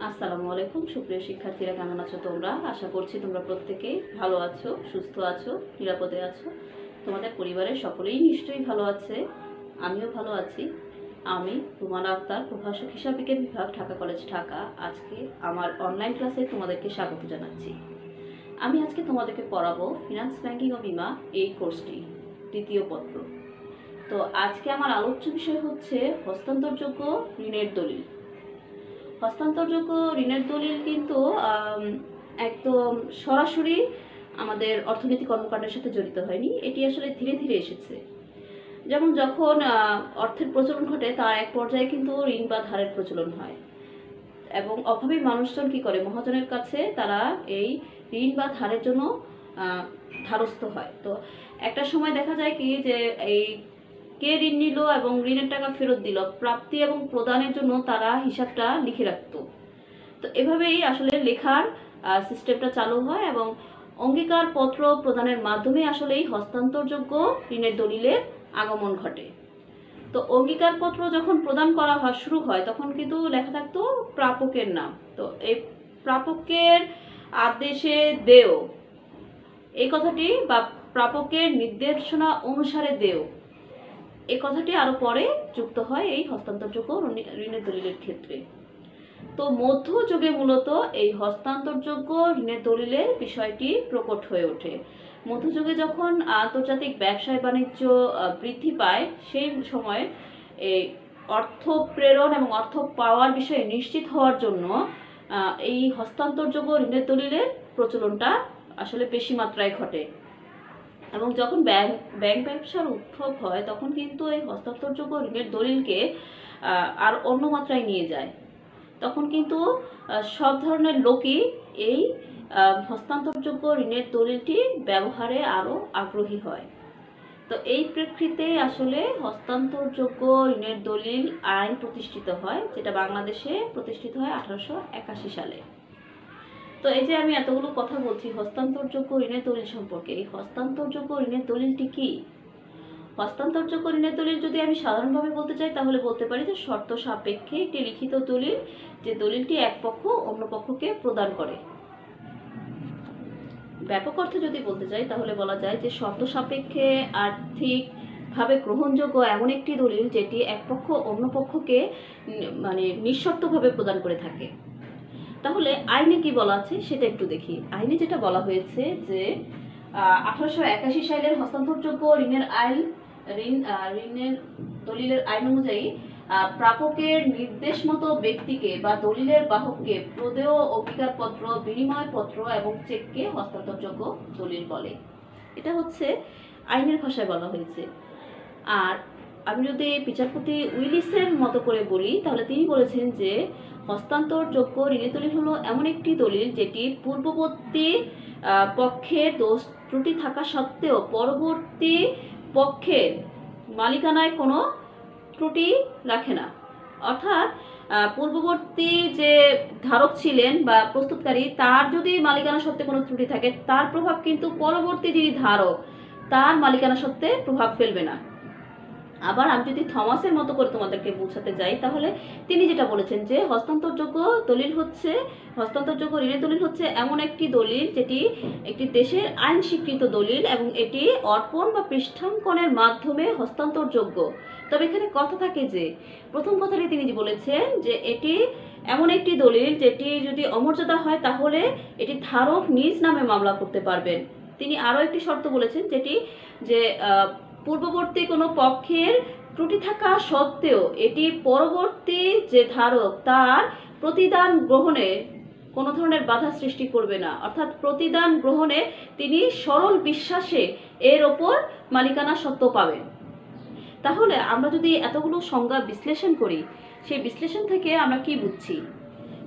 আসসালামু আলাইকুম সুপ্রিয় শিক্ষার্থীরা, কেমন আছো তোমরা? আশা করছি তোমরা প্রত্যেকেই ভালো আছো, সুস্থ আছো, নিরাপদে আছো। তোমাদের পরিবারের সকলেই নিশ্চয়ই ভালো আছে, আমিও ভালো আছি। আমি রুমানা আক্তার, প্রভাষক হিসাব বিজ্ঞান বিভাগ, ঢাকা কলেজ, ঢাকা। আজকে আমার অনলাইন ক্লাসে তোমাদেরকে স্বাগত জানাচ্ছি। আমি আজকে তোমাদেরকে পড়াবো ফিনান্স, ব্যাংকিং ও বিমা এই কোর্সটি, দ্বিতীয় পত্র। তো আজকে আমার আলোচ্য বিষয় হচ্ছে হস্তান্তরযোগ্য ঋণের দলিল। হস্তান্তরযোগ্য ঋণের দলিল কিন্তু একদম সরাসরি আমাদের অর্থনৈতিক কর্মকাণ্ডের সাথে জড়িত হয়নি, এটি আসলে ধীরে ধীরে এসেছে। যেমন যখন অর্থের প্রচলন ঘটে তার এক পর্যায়ে কিন্তু ঋণ বা ধারের প্রচলন হয়, এবং অভাবী মানুষজন কি করে, মহাজনের কাছে তারা এই ঋণ বা ধারের জন্য ধারস্থ হয়। তো একটা সময় দেখা যায় কি যে এই কে ঋণ নিল এবং ঋণের টাকা ফেরত দিল, প্রাপ্তি এবং প্রদানের জন্য তারা হিসাবটা লিখে রাখতো। তো এভাবেই আসলে লেখার সিস্টেমটা চালু হয় এবং অঙ্গীকার পত্র প্রদানের মাধ্যমে আসলে এই হস্তান্তরযোগ্য ঋণের দলিলের আগমন ঘটে। তো অঙ্গীকার পত্র যখন প্রদান করা শুরু হয় তখন কিন্তু লেখা থাকতো প্রাপকের নাম। তো এই প্রাপকের আদেশে দেও, এই কথাটি বা প্রাপকের নির্দেশনা অনুসারে দেও, এই কথাটি আরো পরে যুক্ত হয় এই হস্তান্তরযোগ্য ঋণের দলিলের ক্ষেত্রে। তো মধ্যযুগে মূলত এই হস্তান্তরযোগ্য ঋণের দলিলের বিষয়টি প্রকট হয়ে ওঠে। মধ্যযুগে যখন আন্তর্জাতিক ব্যবসায় বাণিজ্য বৃদ্ধি পায়, সেই সময় এই অর্থ প্রেরণ এবং অর্থ পাওয়ার বিষয়ে নিশ্চিত হওয়ার জন্য এই হস্তান্তরযোগ্য ঋণের দলিলের প্রচলনটা আসলে বেশি মাত্রায় ঘটে। এবং যখন ব্যাংক ব্যবসার উদ্ভব হয় তখন কিন্তু এই হস্তান্তরযোগ্য ঋণের দলিলকে আর অন্য মাত্রায় নিয়ে যায়। তখন কিন্তু সব ধরনের লোকই এই হস্তান্তরযোগ্য ঋণের দলিলটি ব্যবহারে আরও আগ্রহী হয়। তো এই প্রেক্ষিতে আসলে হস্তান্তরযোগ্য ঋণের দলিল আইন প্রতিষ্ঠিত হয়, যেটা বাংলাদেশে প্রতিষ্ঠিত হয় 1881 সালে। তো এই যে আমি এতগুলো কথা বলছি হস্তান্তরযোগ্য ঋণের দলিল সম্পর্কে, এই হস্তান্তরযোগ্য ঋণের দলিলটি কি? হস্তান্তরযোগ্য ঋণের দলিল যদি আমি সাধারণভাবে বলতে চাই তাহলে বলতে পারি যে শর্ত সাপেক্ষে একটি লিখিত দলিল, যে দলিলটি এক পক্ষ অন্য পক্ষকে প্রদান করে। ব্যাপক অর্থে যদি বলতে চাই তাহলে বলা যায় যে শর্ত সাপেক্ষে আর্থিকভাবে গ্রহণযোগ্য এমন একটি দলিল যেটি এক পক্ষ অন্য পক্ষকে নিঃশর্তভাবে প্রদান করে থাকে। তাহলে আইনে কি বলা আছে সেটা একটু দেখি। আইনে যেটা বলা হয়েছে যে 1881 সালের হস্তান্তরযোগ্য ঋণের দলিলের আইন অনুযায়ী প্রাপকের নির্দেশ মতো ব্যক্তিকে বা দলিলের বাহককে প্রদেয় অঙ্গীকারপত্র, বিনিময়পত্র এবং চেককে হস্তান্তরযোগ্য দলিল বলে। এটা হচ্ছে আইনের ভাষায় বলা হয়েছে। আর আমি যদি বিচারপতি উইলিসের মতো করে বলি তাহলে তিনি বলেছেন যে হস্তান্তরযোগ্য ঋণের দলিল হলো এমন একটি দলিল যেটি পূর্ববর্তী পক্ষের দোষ ত্রুটি থাকা সত্ত্বেও পরবর্তী পক্ষের মালিকানায় কোনো ত্রুটি রাখে না। অর্থাৎ পূর্ববর্তী যে ধারক ছিলেন বা প্রস্তুতকারী, তার যদি মালিকানা সত্ত্বে কোনো ত্রুটি থাকে তার প্রভাব কিন্তু পরবর্তী যিনি ধারক তার মালিকানা সত্ত্বে প্রভাব ফেলবে না। আবার আমি যদি থমাসের মতো করে তোমাদেরকে বোঝাতে যাই তাহলে তিনি যেটা বলেছেন যে হস্তান্তরযোগ্য ঋণের দলিল হচ্ছে এমন একটি দলিল যেটি একটি দেশের আইন স্বীকৃত দলিল এবং এটি অর্পণ বা পৃষ্ঠাঙ্কনের মাধ্যমে হস্তান্তরযোগ্য। তবে এখানে কথা থাকে যে প্রথম কথাটি তিনি বলেছেন যে এটি এমন একটি দলিল যেটি যদি অমর্যাদা হয় তাহলে এটি ধারক নিজ নামে মামলা করতে পারবেন। তিনি আরও একটি শর্ত বলেছেন যেটি যে পূর্ববর্তী কোনো পক্ষের ত্রুটি থাকা সত্ত্বেও এটি পরবর্তী যে ধারক তার প্রতিদান গ্রহণে কোনো ধরনের বাধা সৃষ্টি করবে না। অর্থাৎ প্রতিদান গ্রহণে তিনি সরল বিশ্বাসে এর ওপর মালিকানা সত্ত্ব পাবেন। তাহলে আমরা যদি এতগুলো সংজ্ঞা বিশ্লেষণ করি, সেই বিশ্লেষণ থেকে আমরা কি বুঝছি?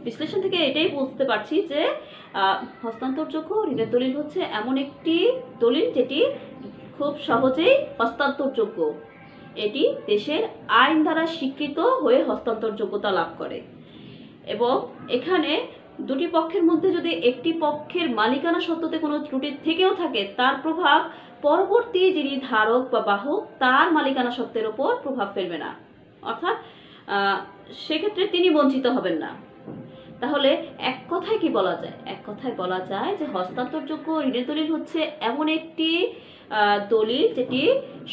বিশ্লেষণ থেকে এটাই বুঝতে পারছি যে হস্তান্তরযোগ্য ঋণের দলিল হচ্ছে এমন একটি দলিল যেটি খুব সহজেই হস্তান্তরযোগ্য। এটি দেশের আইন দ্বারা স্বীকৃত হয়ে হস্তান্তরযোগ্যতা লাভ করে এবং এখানে দুটি পক্ষের মধ্যে যদি একটি পক্ষের মালিকানা সত্ত্বে কোনো ত্রুটি থেকেও থাকে তার প্রভাব পরবর্তী যিনি ধারক বা বাহক তার মালিকানা সত্ত্বের ওপর প্রভাব ফেলবে না। অর্থাৎ সেক্ষেত্রে তিনি বঞ্চিত হবেন না। তাহলে এক কথায় কি বলা যায়? এক কথায় বলা যায় যে হস্তান্তরযোগ্য ঋণের দলিল হচ্ছে এমন একটি দলিল যেটি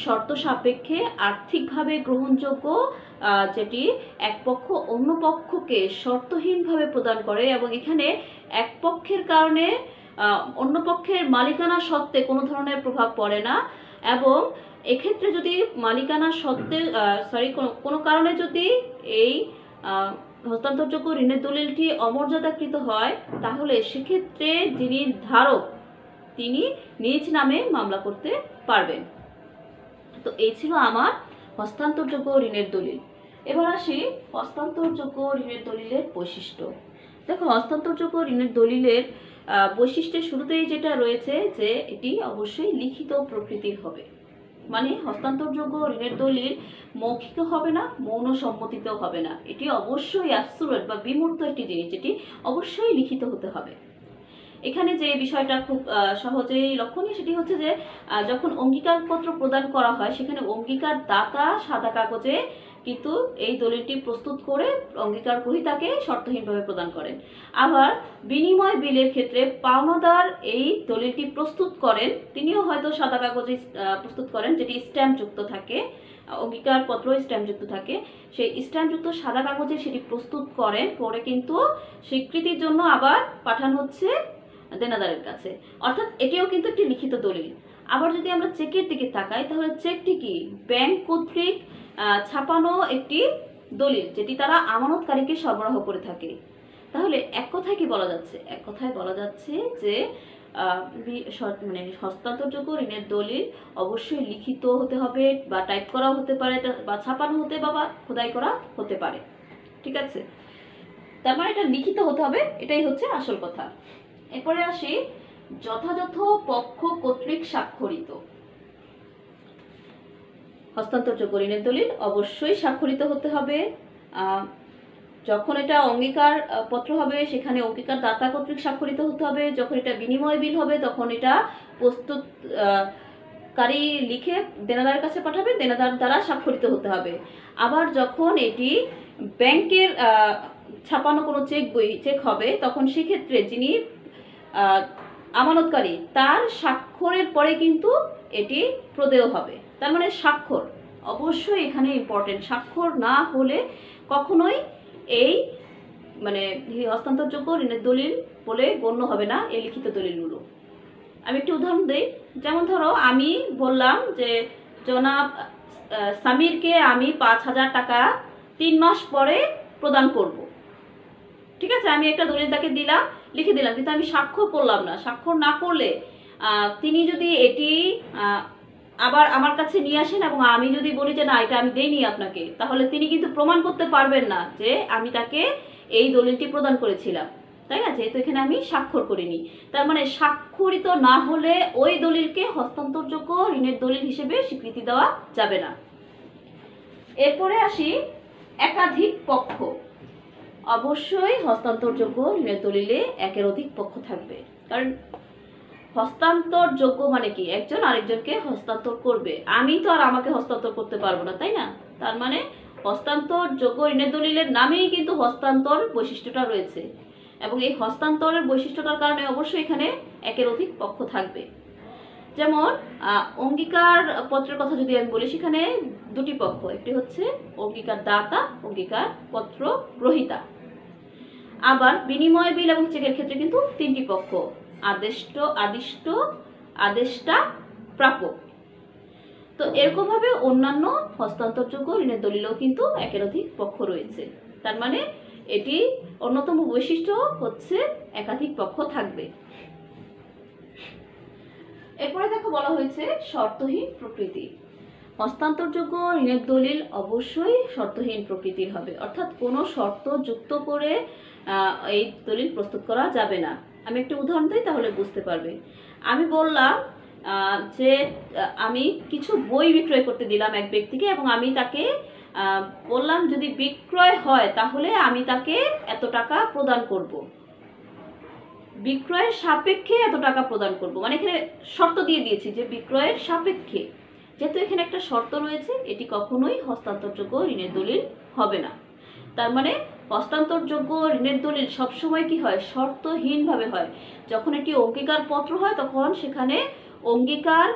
শর্ত সাপেক্ষে আর্থিকভাবে গ্রহণযোগ্য, যেটি এক পক্ষ অন্য পক্ষকে শর্তহীনভাবে প্রদান করে এবং এখানে এক পক্ষের কারণে অন্য পক্ষের মালিকানা সত্ত্বে কোনো ধরনের প্রভাব পড়ে না। এবং এক্ষেত্রে যদি মালিকানা সত্ত্বে কোনো কারণে যদি এই হস্তান্তরযোগ্য ঋণের দলিলটি অমর্যাদাকৃত হয়, তাহলে সেক্ষেত্রে যিনি ধারক তিনি নিজ নামে মামলা করতে পারবেন। তো এই ছিল আমার হস্তান্তরযোগ্য ঋণের দলিল। এবার আসি হস্তান্তরযোগ্য ঋণের দলিলের বৈশিষ্ট্য। দেখো, হস্তান্তরযোগ্য ঋণের দলিলের বৈশিষ্ট্যের শুরুতেই যেটা রয়েছে যে এটি অবশ্যই লিখিত প্রকৃতির হবে। মানে হস্তান্তরযোগ্য ঋণের দলিল মৌখিক হবে না, মৌন সম্মতিতেও হবে না। এটি অবশ্যই অ্যাবসোলুট বা বিমূর্ত একটি জিনিস, যেটি অবশ্যই লিখিত হতে হবে। এখানে যে বিষয়টা খুব সহজেই লক্ষণীয় সেটি হচ্ছে যে যখন অঙ্গীকারপত্র প্রদান করা হয়, সেখানে অঙ্গীকার দাতা সাদা কাগজে কিন্তু এই দলিলটি প্রস্তুত করে অঙ্গীকার গ্রহীতাকে শর্তহীনভাবে প্রদান করেন। আবার বিনিময় বিলের ক্ষেত্রে পাওনাদার এই দলিলটি প্রস্তুত করেন, তিনিও হয়তো সাদা কাগজে প্রস্তুত করেন, যেটি স্ট্যাম্পযুক্ত থাকে, অঙ্গীকারপত্র স্ট্যাম্পযুক্ত থাকে। সেই স্ট্যাম্পযুক্ত সাদা কাগজে সেটি প্রস্তুত করেন, করে কিন্তু স্বীকৃতির জন্য আবার পাঠানো হচ্ছে দেনাদারের কাছে। অর্থাৎ এটিও কিন্তু একটি লিখিত দলিল। আবার যদি আমরা চেকের দিকে তাকাই, তাহলে চেকটি কি? ব্যাংক কর্তৃক ছাপানো একটি দলিল, যেটি তারা আমানতকারীকে সরবরাহ করে থাকে। তাহলে এক কথায় কি বলা যাচ্ছে? এক কথায় বলা যাচ্ছে যে মানে হস্তান্তরযোগ্য ঋণের দলিল অবশ্যই লিখিত হতে হবে, বা টাইপ করা হতে পারে, বা ছাপানো হতে বা খোদাই করা হতে পারে। ঠিক আছে, তার মানে এটা লিখিত হতে হবে, এটাই হচ্ছে আসল কথা। এরপরে আসি যথাযথ পক্ষ কর্তৃক স্বাক্ষরিত। হস্তান্তরযোগ্য ঋণের দলিল অবশ্যই স্বাক্ষরিত হতে হবে। যখন এটা অঙ্গীকার পত্র হবে, সেখানে অঙ্গীকার দাতা কর্তৃক স্বাক্ষরিত হতে হবে। যখন এটা বিনিময় বিল হবে, তখন এটা প্রস্তুতকারী লিখে দেনাদারের কাছে পাঠাবে, দেনাদার দ্বারা স্বাক্ষরিত হতে হবে। আবার যখন এটি ব্যাংকের ছাপানো কোনো চেক হবে, তখন সেক্ষেত্রে যিনি আমানতকারী তার স্বাক্ষরের পরে কিন্তু এটি প্রদেয় হবে। তার মানে স্বাক্ষর অবশ্যই এখানে ইম্পর্টেন্ট। স্বাক্ষর না হলে কখনোই এই মানে হস্তান্তরযোগ্য ঋণের দলিল বলে গণ্য হবে না এই লিখিত দলিলগুলো। আমি একটি উদাহরণ দিই। যেমন ধরো, আমি বললাম যে জনাব সামিরকে আমি 5,000 টাকা 3 মাস পরে প্রদান করব। ঠিক আছে, আমি একটা দলিল তাকে দিলাম, লিখে দিলাম, কিন্তু আমি স্বাক্ষর করলাম না। স্বাক্ষর না করলে তিনি যদি এটি আবার আমার কাছে নিয়ে আসেন এবং আমি যদি বলি যে না, এটা আমি দেইনি আপনাকে, তাহলে তিনি কিন্তু প্রমাণ করতে পারবেন না যে আমি তাকে এই দলিলটি প্রদান করেছিলাম, তাই না? যেহেতু এখানে আমি স্বাক্ষর করিনি। তার মানে স্বাক্ষরিত না হলে ওই দলিলকে হস্তান্তরযোগ্য ঋণের দলিল হিসেবে স্বীকৃতি দেওয়া যাবে না। এরপরে আসি একাধিক পক্ষ। অবশ্যই হস্তান্তরযোগ্য ঋণের দলিলে একের অধিক পক্ষ থাকবে। কারণ হস্তান্তরযোগ্য মানে কি? একজন আরেকজনকে হস্তান্তর করবে। আমি তো আর আমাকে হস্তান্তর করতে পারবো না, তাই না? তার মানে হস্তান্তরযোগ্য ঋণের দলিলের নামেই কিন্তু হস্তান্তর বৈশিষ্ট্যটা রয়েছে, এবং এই হস্তান্তরের বৈশিষ্ট্যটার কারণে অবশ্যই এখানে একের অধিক পক্ষ থাকবে। যেমন অঙ্গীকার পত্রের কথা যদি আমি বলি, সেখানে দুটি পক্ষ, একটি হচ্ছে অঙ্গীকার দাতা, অঙ্গীকার পত্র গ্রহীতা। আবার বিনিময় বিল এবং চেকের ক্ষেত্রে কিন্তু তিনটি পক্ষ, আদেষ্টা, প্রাপক। তো এরকম ভাবে অন্যান্য হস্তান্তরযোগ্য ঋণের দলিলেও কিন্তু একের অধিক পক্ষ রয়েছে। তার মানে এটি অন্যতম বৈশিষ্ট্য হচ্ছে একাধিক পক্ষ থাকবে। এরপরে দেখো, বলা হয়েছে শর্তহীন প্রকৃতি। হস্তান্তরযোগ্য ঋণের দলিল অবশ্যই শর্তহীন প্রকৃতির হবে, অর্থাৎ কোনো শর্ত যুক্ত করে এই দলিল প্রস্তুত করা যাবে না। আমি একটা উদাহরণ দিই, তাহলে বুঝতে পারবে। আমি বললাম যে আমি কিছু বই বিক্রয় করতে দিলাম এক ব্যক্তিকে, এবং আমি তাকে বললাম যদি বিক্রয় হয় তাহলে আমি তাকে এত টাকা প্রদান করব, বিক্রয়ের সাপেক্ষে এত টাকা প্রদান করব। মানে এখানে শর্ত দিয়ে দিয়েছি যে বিক্রয়ের সাপেক্ষে। যেহেতু এখানে একটা শর্ত রয়েছে, এটি কখনোই হস্তান্তরযোগ্য ঋণের দলিল হবে না। তার মানে হস্তান্তরযোগ্য ঋণের দলিল সবসময় কি হয়, শর্তহীনভাবে হয়। যখন এটি অঙ্গীকার পত্র হয় তখন সেখানে অঙ্গীকার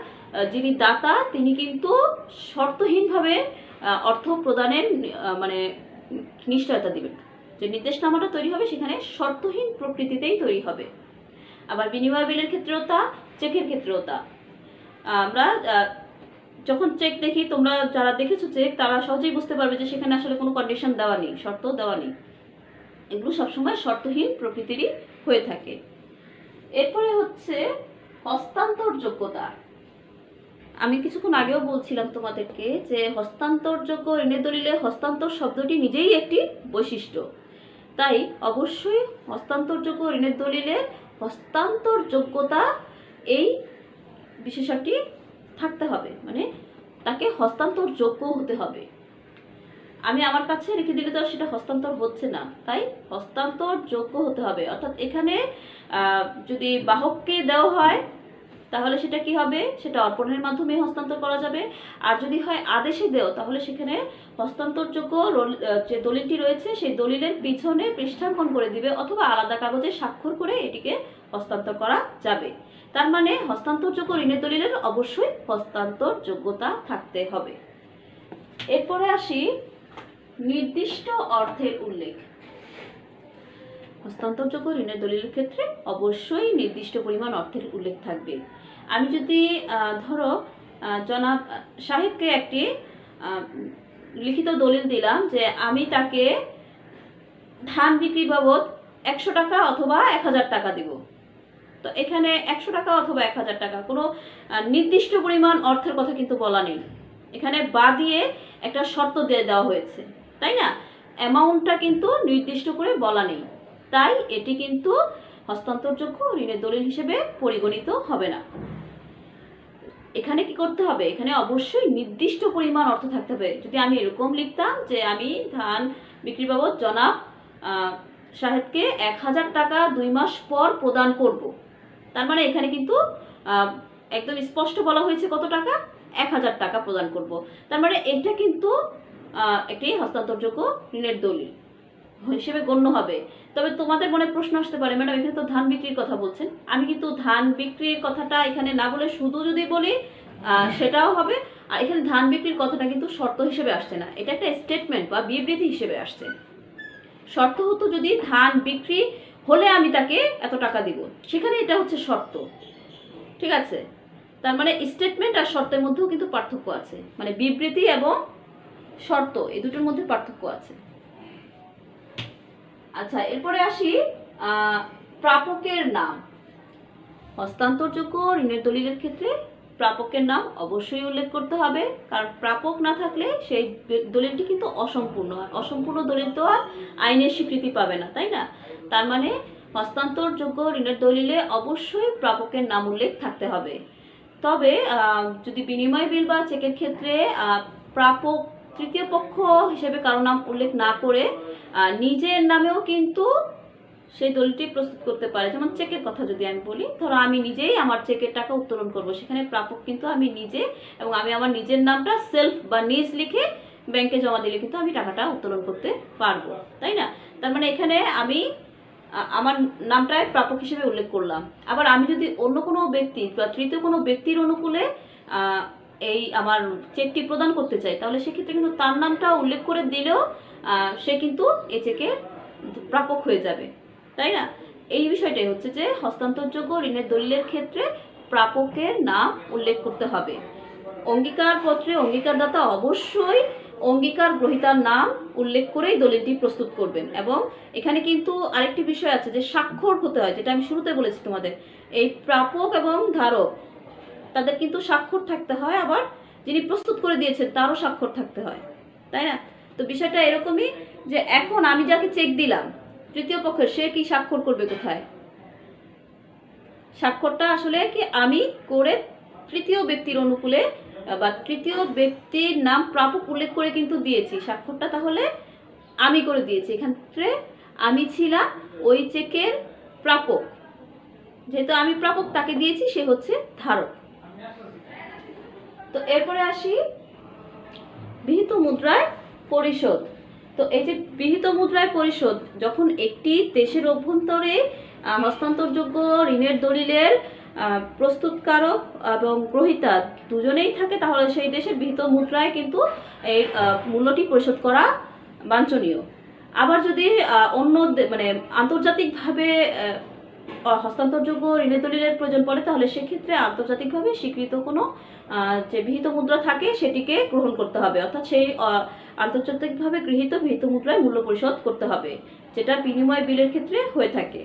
যিনি দাতা তিনি কিন্তু শর্তহীনভাবে অর্থ প্রদানের মানে নিশ্চয়তা দিবেন। যে নির্দেশনামাটা তৈরি হবে সেখানে শর্তহীন প্রকৃতিতেই তৈরি হবে। আবার বিনিময় বিলের ক্ষেত্রেও তা, চেকের ক্ষেত্রেও তা। আমরা যখন চেক দেখি, তোমরা যারা দেখেছো চেক তারা সহজেই বুঝতে পারবে যে সেখানে আসলে কোনো কন্ডিশন দেওয়া নেই, শর্ত দেওয়া নেই। এগুলো সবসময় শর্তহীন প্রকৃতিরই হয়ে থাকে। এরপরে হচ্ছে হস্তান্তরযোগ্যতা। আমি কিছুক্ষণ আগেও বলছিলাম তোমাদেরকে যে হস্তান্তরযোগ্য ঋণের দলিলে হস্তান্তর শব্দটি নিজেই একটি বৈশিষ্ট্য। তাই অবশ্যই হস্তান্তরযোগ্য ঋণের দলিলের হস্তান্তরযোগ্যতা এই বিশেষণটি থাকতে হবে, মানে তাকে হস্তান্তরযোগ্য হতে হবে। আমি আমার কাছে রেখে দিলে তো সেটা হস্তান্তর হচ্ছে না, তাই হস্তান্তরযোগ্য হতে হবে। অর্থাৎ এখানে যদি বাহককে দেওয়া হয় তাহলে সেটা কি হবে, সেটা অর্পণের মাধ্যমে হস্তান্তর করা যাবে। আর যদি হয় আদেশে দেও তাহলে সেখানে হস্তান্তরযোগ্য যে দলিলটি রয়েছে সেই দলিলের পিছনে পৃষ্ঠাঙ্কন করে দিবে অথবা আলাদা কাগজে স্বাক্ষর করে এটিকে হস্তান্তর করা যাবে। তার মানে হস্তান্তরযোগ্য ঋণের দলিলের অবশ্যই হস্তান্তরযোগ্যতা থাকতে হবে। এরপরে আসি নির্দিষ্ট অর্থের উল্লেখ। হস্তান্তরযোগ্য ঋণের দলিলের ক্ষেত্রে অবশ্যই নির্দিষ্ট পরিমাণ অর্থের উল্লেখ থাকবে। আমি যদি ধরো জনাব সাহেবকে একটি লিখিত দলিল দিলাম যে আমি তাকে ধান বিক্রি বাবদ 100 টাকা অথবা 1000 টাকা দিব, তো এখানে 100 টাকা অথবা 1000 টাকা কোনো নির্দিষ্ট পরিমাণ অর্থের কথা কিন্তু বলা নেই। এখানে বা দিয়ে একটা শর্ত দিয়ে দেওয়া হয়েছে, তাই না? অ্যামাউন্টটা কিন্তু নির্দিষ্ট করে বলা নেই, তাই এটি কিন্তু হস্তান্তরযোগ্য ঋণের দলিল হিসেবে পরিগণিত হবে না। এখানে কি করতে হবে, এখানে অবশ্যই নির্দিষ্ট পরিমাণ অর্থ থাকতে হবে। যদি আমি এরকম লিখতাম যে আমি ধান বিক্রি বাবদ জনাব সাহেবকে 1000 টাকা 2 মাস পর প্রদান করব, তার মানে এখানে কিন্তু একদম স্পষ্ট বলা হয়েছে কত টাকা, 1000 টাকা প্রদান করব। তার মানে এটা কিন্তু একটি হস্তান্তরযোগ্য ঋণের দলিল হিসেবে গণ্য হবে। তবে তোমাদের মনে প্রশ্ন আসতে পারে, ম্যাডাম এখানে তো ধান বিক্রির কথা বলছেন। আমি কিন্তু ধান বিক্রির কথাটা এখানে না বলে শুধু যদি বলি সেটাও হবে। আর এখানে ধান বিক্রির কথাটা কিন্তু শর্ত হিসেবে আসছে না, এটা একটা স্টেটমেন্ট বা বিবৃতি হিসেবে আসছে। শর্ত হতো যদি ধান বিক্রি হলে আমি তাকে এত টাকা দিব, সেখানে এটা হচ্ছে শর্ত, ঠিক আছে? তার মানে স্টেটমেন্ট আর শর্তের মধ্যেও কিন্তু পার্থক্য আছে, মানে বিবৃতি এবং শর্ত এই দুটোর মধ্যে পার্থক্য আছে। আচ্ছা, এরপরে আসি প্রাপকের নাম। হস্তান্তরযোগ্য ঋণের দলিলের ক্ষেত্রে প্রাপকের নাম অবশ্যই উল্লেখ করতে হবে, কারণ প্রাপক না থাকলে সেই দলিলটি কিন্তু অসম্পূর্ণ। আর অসম্পূর্ণ দলিল তো আর আইনের স্বীকৃতি পাবে না, তাই না? তার মানে হস্তান্তরযোগ্য ঋণের দলিলে অবশ্যই প্রাপকের নাম উল্লেখ থাকতে হবে। তবে যদি বিনিময় বিল বা চেকের ক্ষেত্রে প্রাপক তৃতীয় পক্ষ হিসেবে কারো নাম উল্লেখ না করে নিজের নামেও কিন্তু সেই দলিলটি প্রস্তুত করতে পারে। যেমন চেকের কথা যদি আমি বলি, ধরো আমি নিজেই আমার চেকের টাকা উত্তোলন করব, সেখানে প্রাপক কিন্তু আমি নিজে, এবং আমি আমার নিজের নামটা সেলফ বা নিজ লিখে ব্যাংকে জমা দিলে কিন্তু আমি টাকাটা উত্তোলন করতে পারবো, তাই না? তার মানে এখানে আমি আমার নামটাই প্রাপক হিসেবে উল্লেখ করলাম। আবার আমি যদি অন্য কোনো ব্যক্তি বা তৃতীয় কোনো ব্যক্তির অনুকূলে এই আমার চেকটি প্রদান করতে চাই, তাহলে সেক্ষেত্রে কিন্তু তার নামটা উল্লেখ করে দিলেও সে কিন্তু এই চেকের প্রাপক হয়ে যাবে, তাই না? এই বিষয়টাই হচ্ছে যে হস্তান্তরযোগ্য ঋণের দলিলের ক্ষেত্রে প্রাপকের নাম উল্লেখ করতে হবে। অঙ্গীকার পত্রে অঙ্গীকারদাতা অবশ্যই অঙ্গীকার গ্রহীতার নাম উল্লেখ করেই দলিলটি প্রস্তুত করবেন। এবং এখানে কিন্তু আরেকটি বিষয় আছে যে স্বাক্ষর হতে হয়, যেটা আমি শুরুতে বলেছি তোমাদের। এই প্রাপক এবং ধারক তাদের কিন্তু স্বাক্ষর থাকতে হয়, আবার যিনি প্রস্তুত করে দিয়েছেন তারও স্বাক্ষর থাকতে হয়, তাই না? তো বিষয়টা এরকমই যে এখন আমি যাকে চেক দিলাম তৃতীয় পক্ষের, সে কি স্বাক্ষর করবে কোথায়? স্বাক্ষরটা আসলে কি আমি করে তৃতীয় ব্যক্তির অনুকূলে বা তৃতীয় ব্যক্তির নাম প্রাপক উল্লেখ করে কিন্তু দিয়েছি, স্বাক্ষরটা তাহলে আমি করে দিয়েছি। এক্ষেত্রে আমি ছিলাম ওই চেকের প্রাপক, যেহেতু আমি প্রাপক তাকে দিয়েছি, সে হচ্ছে ধারক। তো এরপরে আসি বিহিত মুদ্রায় পরিশোধ। তো এই যে বিহিত মুদ্রায় পরিশোধ যখন একটি দেশের অভ্যন্তরে হস্তান্তরযোগ্য ঋণের দলিলের প্রস্তুতকারক এবং গ্রহীতা দুজনেই থাকে, তাহলে সেই দেশের বিহিত মুদ্রায় কিন্তু এই মূল্যটি পরিশোধ করা বাঞ্ছনীয়। আবার যদি অন্য মানে আন্তর্জাতিকভাবে হস্তান্তরযোগ্য ঋণের দলিলের প্রয়োজন পড়ে, তাহলে সেক্ষেত্রে আন্তর্জাতিকভাবে স্বীকৃত কোনো যে বিহিত মুদ্রা থাকে সেটিকে গ্রহণ করতে হবে, অর্থাৎ সেই আন্তর্জাতিকভাবে গৃহীত বিহিত মুদ্রায় মূল্য পরিশোধ করতে হবে, যেটা বিনিময় বিলের ক্ষেত্রে হয়ে থাকে।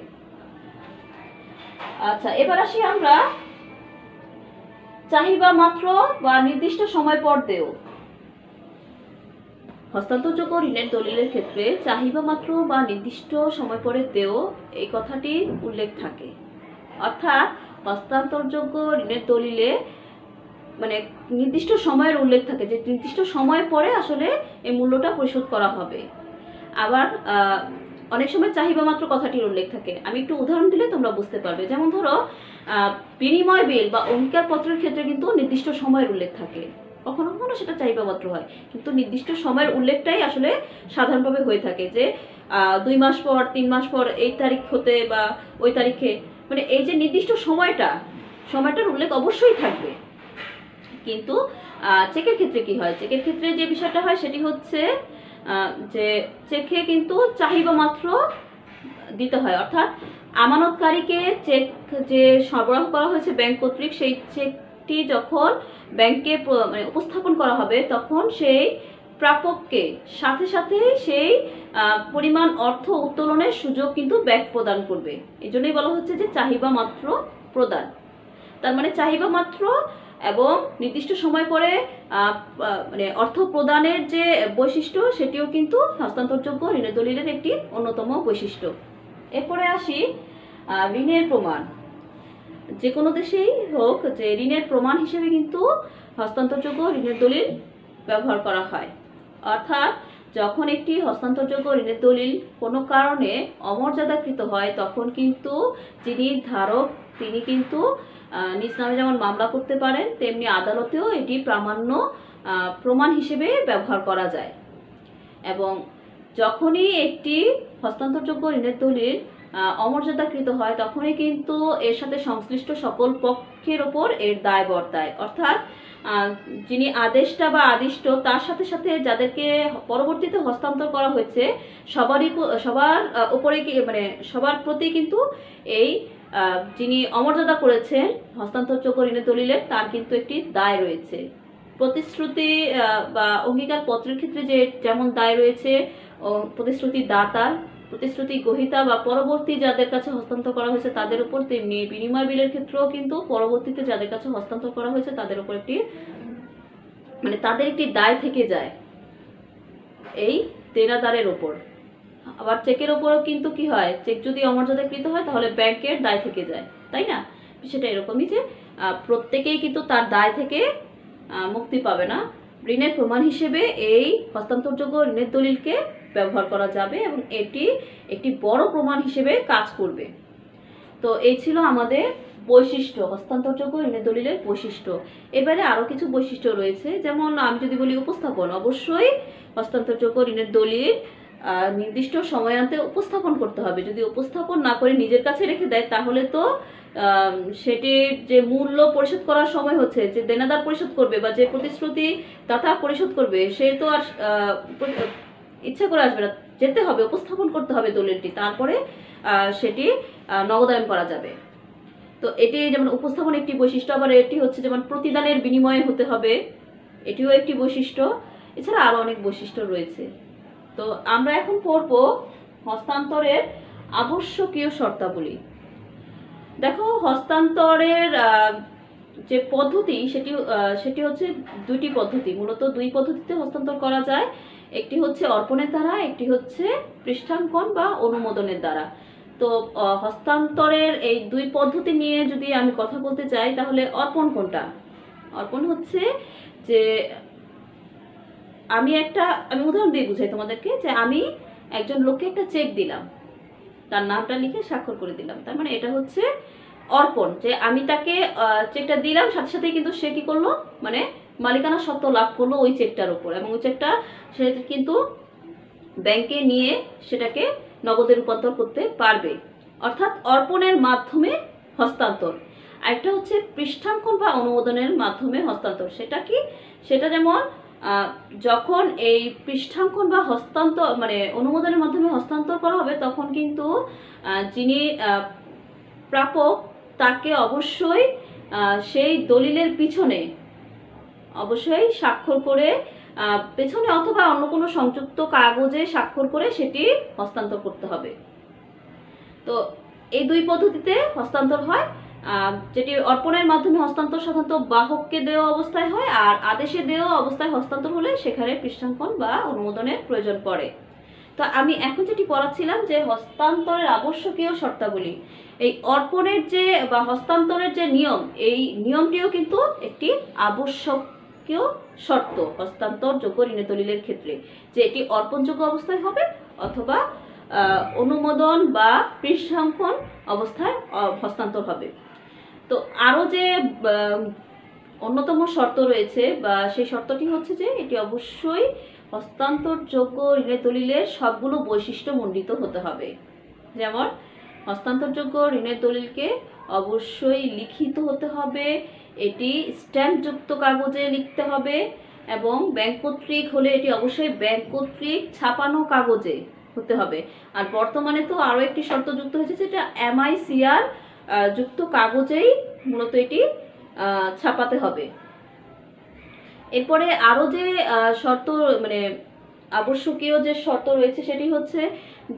আচ্ছা, এবার আসি আমরা চাহিদা মাত্র বা নির্দিষ্ট সময় পর দেও। হস্তান্তরযোগ্য ঋণের দলিলের ক্ষেত্রে চাহিদা মাত্র বা নির্দিষ্ট সময় পরে দেও এই কথাটি উল্লেখ থাকে, অর্থাৎ হস্তান্তরযোগ্য ঋণের দলিলে মানে নির্দিষ্ট সময়ের উল্লেখ থাকে যে নির্দিষ্ট সময় পরে আসলে এই মূল্যটা পরিশোধ করা হবে। আবার অনেক সময় চাহিদা মাত্র কথাটির উল্লেখ থাকে। আমি একটু উদাহরণ দিলে তোমরা বুঝতে পারবে। যেমন ধরো বিনিময় বিল বা অঙ্গীকার পত্রের ক্ষেত্রে কিন্তু নির্দিষ্ট সময়ের উল্লেখ থাকে, কখনো কখনো সেটা চাহিদা মাত্র হয়, কিন্তু নির্দিষ্ট সময়ের উল্লেখটাই আসলে সাধারণভাবে হয়ে থাকে যে 2 মাস পর 3 মাস পর এই তারিখ হতে বা ওই তারিখে, মানে এই যে নির্দিষ্ট সময়টার উল্লেখ অবশ্যই থাকবে। কিন্তু চেকের ক্ষেত্রে কি হয়, চেকের ক্ষেত্রে যে বিষয়টা হয় সেটি হচ্ছে যে চেকে কিন্তু চাহিদা মাত্র দিতে হয়, অর্থাৎ আমানতকারীকে চেক যে সরবরাহ করা হয়েছে ব্যাংক কর্তৃক, সেই চেকটি যখন ব্যাংকে মানে উপস্থাপন করা হবে তখন সেই প্রাপককে সাথে সাথে সেই পরিমাণ অর্থ উত্তোলনের সুযোগ কিন্তু ব্যাংক প্রদান করবে। এই জন্যই বলা হচ্ছে যে চাহিদা মাত্র প্রদান। তার মানে চাহিদা মাত্র এবং নির্দিষ্ট সময় পরে মানে অর্থ প্রদানের যে বৈশিষ্ট্য সেটিও কিন্তু হস্তান্তরযোগ্য ঋণের দলিলের একটি অন্যতম বৈশিষ্ট্য। এরপরে আসি ঋণের প্রমাণ। যে কোনো দেশেই হোক যে ঋণের প্রমাণ হিসেবে কিন্তু হস্তান্তরযোগ্য ঋণের দলিল ব্যবহার করা হয়, অর্থাৎ যখন একটি হস্তান্তরযোগ্য ঋণের দলিল কোনো কারণে অমর্যাদাকৃত হয় তখন কিন্তু যিনি ধারক তিনি কিন্তু নিজ নামে যেমন মামলা করতে পারেন, তেমনি আদালতেও এটি প্রামাণ্য প্রমাণ হিসেবে ব্যবহার করা যায়। এবং যখনই একটি হস্তান্তরযোগ্য ঋণের দলিল অমর্যাদাকৃত হয় তখনই কিন্তু এর সাথে সংশ্লিষ্ট সকল পক্ষের ওপর এর দায় বর্তায়, অর্থাৎ যিনি আদেশটা বা আদিষ্ট তার সাথে সাথে যাদেরকে পরবর্তীতে হস্তান্তর করা হয়েছে সবার উপরে মানে সবার প্রতি কিন্তু এই যিনি অমর্যাদা করেছেন হস্তান্তরযোগ্য ঋণের দলিলের তার কিন্তু একটি দায় রয়েছে। প্রতিশ্রুতি বা অঙ্গীকার পত্রের ক্ষেত্রে যে যেমন দায় রয়েছে প্রতিশ্রুতি দাতার, প্রতিশ্রুতি গ্রহীতা বা পরবর্তী যাদের কাছে হস্তান্তর করা হয়েছে তাদের উপর, তেমনি বিনিময় বিলের ক্ষেত্রেও কিন্তু পরবর্তীতে যাদের কাছে হস্তান্তর করা হয়েছে তাদের উপর একটি মানে তাদের একটি দায় থেকে যায় এই দেনাদারের উপর। আবার চেকের উপরও কিন্তু কি হয়, চেক যদি অমর্যাদাকৃত হয় তাহলে ব্যাংকের দায় থেকে যায়, তাই না? সেটা এরকমই যে প্রত্যেকেই কিন্তু তার দায় থেকে মুক্তি পাবে না। ঋণের প্রমাণ হিসেবে এই হস্তান্তরযোগ্য ঋণের দলিলকে ব্যবহার করা যাবে এবং এটি একটি বড় প্রমাণ হিসেবে কাজ করবে। তো এই ছিল আমাদের বৈশিষ্ট্য, হস্তান্তরযোগ্য ঋণের দলিলের বৈশিষ্ট্য। এবারে আরো কিছু বৈশিষ্ট্য রয়েছে, যেমন আমি যদি বলি উপস্থাপন, অবশ্যই হস্তান্তরযোগ্য ঋণের দলিল নির্দিষ্ট সময়ান্তে উপস্থাপন করতে হবে। যদি উপস্থাপন না করে নিজের কাছে রেখে দেয় তাহলে তো সেটির যে মূল্য পরিশোধ করার সময় হচ্ছে যে দেনাদার পরিশোধ করবে বা যে প্রতিশ্রুতি দাতা পরিশোধ করবে সে তো আর ইচ্ছা করে আসবে না, যেতে হবে, উপস্থাপন করতে হবে দলিলটি, তারপরে সেটি নগদায়ন করা যাবে। তো এটি যেমন উপস্থাপন একটি বৈশিষ্ট্য, আবার এটি হচ্ছে যেমন প্রতিদানের বিনিময়ে হতে হবে, এটিও একটি বৈশিষ্ট্য। এছাড়া আরো অনেক বৈশিষ্ট্য রয়েছে। তো আমরা এখন পড়ব হস্তান্তরের আবশ্যকীয় শর্তাবলী। দেখো, হস্তান্তরের যে পদ্ধতি সেটি হচ্ছে দুইটি পদ্ধতি, মূলত দুই পদ্ধতিতে হস্তান্তর করা যায়। একটি হচ্ছে অর্পণের দ্বারা, একটি হচ্ছে পৃষ্ঠাঙ্কন বা অনুমোদনের দ্বারা। তো হস্তান্তরের এই দুই পদ্ধতি নিয়ে যদি আমি কথা বলতে চাই তাহলে অর্পণ কোনটা? অর্পণ হচ্ছে যে আমি উদাহরণ দিয়ে বুঝাই তোমাদেরকে, যে আমি একজন লোককে একটা চেক দিলাম, তার নামটা লিখে স্বাক্ষর করে দিলাম, তার মানে এটা হচ্ছে অর্পণ। যে আমি তাকে চেকটা দিলাম, সাথে সাথে কিন্তু সে কি করলো, মানে মালিকানা সত্ত্ব লাভ করলো ওই চেকটার উপর, এবং ওই চেকটা সে কিন্তু ব্যাংকে নিয়ে সেটাকে নগদে রূপান্তর করতে পারবে, অর্থাৎ অর্পণের মাধ্যমে হস্তান্তর। আরেকটা হচ্ছে পৃষ্ঠাঙ্কন বা অনুমোদনের মাধ্যমে হস্তান্তর। সেটা কি? সেটা যেমন যখন এই পৃষ্ঠাঙ্কন বা হস্তান্তর মানে অনুমোদনের মাধ্যমে হস্তান্তর করা হবে, তখন কিন্তু যিনি প্রাপক তাকে অবশ্যই সেই দলিলের পিছনে অবশ্যই স্বাক্ষর করে পেছনে অথবা অন্য কোনো সংযুক্ত কাগজে স্বাক্ষর করে সেটি হস্তান্তর করতে হবে। তো এই দুই পদ্ধতিতে হস্তান্তর হয়। যেটি অর্পণের মাধ্যমে হস্তান্তর সাধারণত বাহককে দেওয়া অবস্থায় হয়, আর আদেশে দেওয়া অবস্থায় হস্তান্তর হলে সেখানে পৃষ্ঠাঙ্কন বা অনুমোদনের প্রয়োজন পড়ে। তো আমি এখন যেটি পড়াচ্ছিলাম যে হস্তান্তরের আবশ্যকীয় শর্তাবলী, এই অর্পণের যে বা হস্তান্তরের যে নিয়ম, এই নিয়মটিও কিন্তু একটি আবশ্যকীয় শর্ত হস্তান্তরযোগ্য ঋণের দলিলের ক্ষেত্রে, যে এটি অর্পণযোগ্য অবস্থায় হবে অথবা অনুমোদন বা পৃষ্ঠাঙ্কন অবস্থায় হস্তান্তর হবে। তো আরও যে অন্যতম শর্ত রয়েছে বা সেই শর্তটি হচ্ছে যে এটি অবশ্যই হস্তান্তরযোগ্য ঋণের দলিলের সবগুলো বৈশিষ্ট্য মণ্ডিত হতে হবে। যেমন হস্তান্তরযোগ্য ঋণের দলিলকে অবশ্যই লিখিত হতে হবে, এটি স্ট্যাম্পযুক্ত কাগজে লিখতে হবে, এবং ব্যাংক কর্তৃক হলে এটি অবশ্যই ব্যাংক কর্তৃক ছাপানো কাগজে হতে হবে। আর বর্তমানে তো আরও একটি শর্ত যুক্ত হয়েছে, যেটা MICR যুক্ত কাগজেই মূলত এটি ছাপাতে হবে। এরপরে আরও যে শর্ত মানে আবশ্যকীয় যে শর্ত রয়েছে সেটি হচ্ছে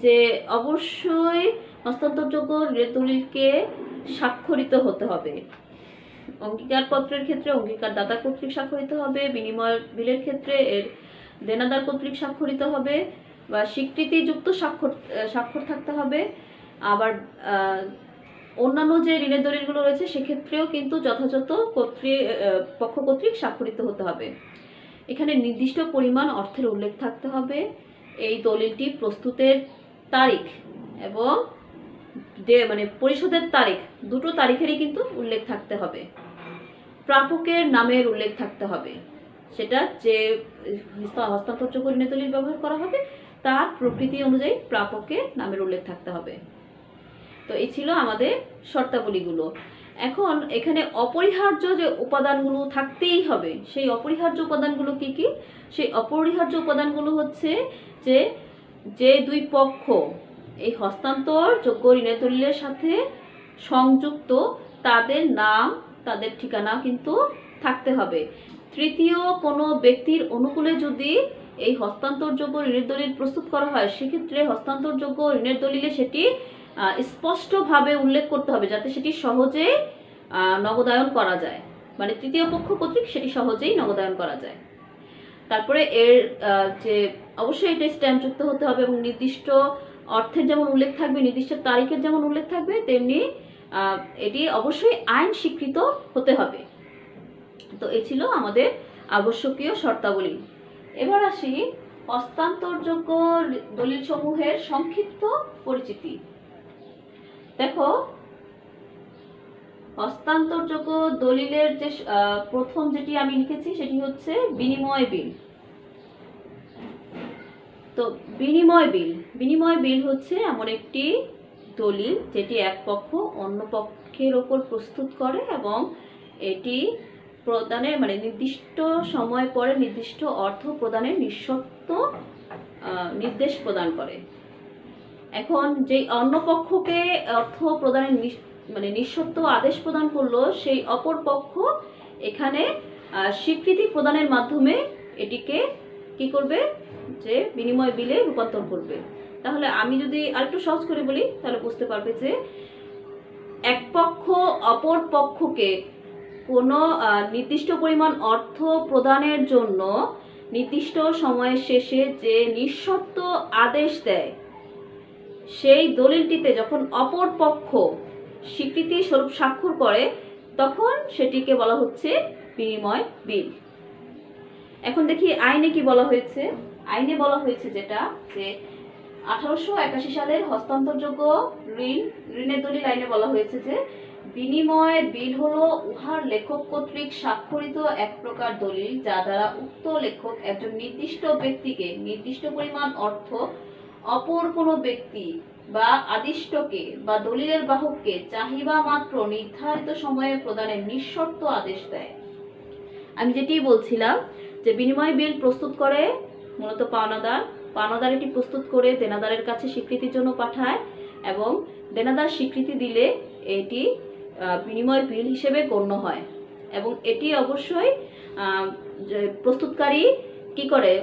যে অবশ্যই হস্তান্তরযোগ্য ঋণের দলিলকে স্বাক্ষরিত হতে হবে। অঙ্গীকারপত্রের ক্ষেত্রে অঙ্গীকারদাতা কর্তৃক স্বাক্ষরিত হবে, বিনিময় বিলের ক্ষেত্রে এর দেনাদার কর্তৃক স্বাক্ষরিত হবে বা স্বীকৃতিযুক্ত স্বাক্ষর থাকতে হবে। আবার অন্যান্য যে ঋণের দলিলগুলো রয়েছে সেক্ষেত্রেও কিন্তু যথাযথ পক্ষ কর্তৃক স্বাক্ষরিত হতে হবে। এখানে নির্দিষ্ট পরিমাণ অর্থের উল্লেখ থাকতে হবে। এই দলিলটি প্রস্তুতের তারিখ এবং মানে পরিশোধের তারিখ, দুটো তারিখেরই কিন্তু উল্লেখ থাকতে হবে। প্রাপকের নামের উল্লেখ থাকতে হবে, সেটা যে হস্তান্তরযোগ্য ঋণের দলিল ব্যবহার করা হবে তার প্রকৃতি অনুযায়ী প্রাপকের নামের উল্লেখ থাকতে হবে। তো এই ছিল আমাদের শর্তাবলীগুলো। এখন এখানে অপরিহার্য যে উপাদানগুলো থাকতেই হবে, সেই অপরিহার্য উপাদানগুলো কি কি? সেই অপরিহার্য উপাদানগুলো হচ্ছে যে যে দুই পক্ষ এই হস্তান্তরযোগ্য ঋণের দলিলের সাথে সংযুক্ত তাদের নাম, তাদের ঠিকানা কিন্তু থাকতে হবে। তৃতীয় কোনো ব্যক্তির অনুকূলে যদি এই হস্তান্তরযোগ্য ঋণের দলিল প্রস্তুত করা হয়, সেক্ষেত্রে হস্তান্তরযোগ্য ঋণের দলিলে সেটি স্পষ্টভাবে উল্লেখ করতে হবে, যাতে সেটি সহজেই নগদায়ন করা যায়, মানে তৃতীয় পক্ষ কর্তৃক সেটি সহজেই নগদায়ন করা যায়। তারপরে এর যে অবশ্যই এটা স্ট্যাম্পযুক্ত হতে হবে এবং নির্দিষ্ট অর্থের যেমন উল্লেখ থাকবে, নির্দিষ্ট তারিখের যেমন উল্লেখ থাকবে, তেমনি এটি অবশ্যই আইন স্বীকৃত হতে হবে। তো এই ছিল আমাদের আবশ্যকীয় শর্তাবলী। এবার আসি হস্তান্তরযোগ্য দলিল সমূহের সংক্ষিপ্ত পরিচিতি। দেখো, হস্তান্তরযোগ্য দলিলের যে প্রথম যেটি আমি লিখেছি সেটি হচ্ছে বিনিময় বিল। তো বিনিময় বিল হচ্ছে এমন একটি দলিল যেটি এক পক্ষ অন্য পক্ষের ওপর প্রস্তুত করে এবং এটি প্রদানের মানে নির্দিষ্ট সময় পরে নির্দিষ্ট অর্থ প্রদানের নিঃশর্ত নির্দেশ প্রদান করে। এখন যে অন্য পক্ষকে অর্থ প্রদানের মানে নিঃশর্ত আদেশ প্রদান করলো, সেই অপর পক্ষ এখানে স্বীকৃতি প্রদানের মাধ্যমে এটিকে কি করবে, যে বিনিময় বিলে রূপান্তর করবে। তাহলে আমি যদি আরেকটু সহজ করে বলি তাহলে বুঝতে পারবে যে এক পক্ষ অপর পক্ষকে কোনো নির্দিষ্ট পরিমাণ অর্থ প্রদানের জন্য নির্দিষ্ট সময়ের শেষে যে নিঃশর্ত আদেশ দেয়, সেই দলিলটিতে যখন অপর পক্ষ স্বীকৃতি স্বরূপ স্বাক্ষর করে তখন সেটিকে বলা হচ্ছে বিনিময় বিল। এখন দেখি আইনে কি বলা হয়েছে। আইনে বলা হয়েছে যেটা যে 1881 সালের হস্তান্তরযোগ্য ঋণের দলিল আইনে বলা হয়েছে যে বিনিময় বিল হলো উহার লেখক কর্তৃক স্বাক্ষরিত এক প্রকার দলিল, যা দ্বারা উক্ত লেখক একজন নির্দিষ্ট ব্যক্তিকে নির্দিষ্ট পরিমাণ অর্থ অপর কোনো ব্যক্তি বা আদিষ্টকে বা দলিলের বাহককে চাহিবা মাত্র নির্ধারিত সময়ে প্রদানের নিঃশর্ত আদেশ দেয়। আমি যেটি বলছিলাম যে বিনিময় বিল প্রস্তুত করে মূলত পাওনাদার এটি প্রস্তুত করে দেনাদারের কাছে স্বীকৃতির জন্য পাঠায় এবং দেনাদার স্বীকৃতি দিলে এটি বিনিময় বিল হিসেবে গণ্য হয়। এবং এটি অবশ্যই প্রস্তুতকারী কি করে,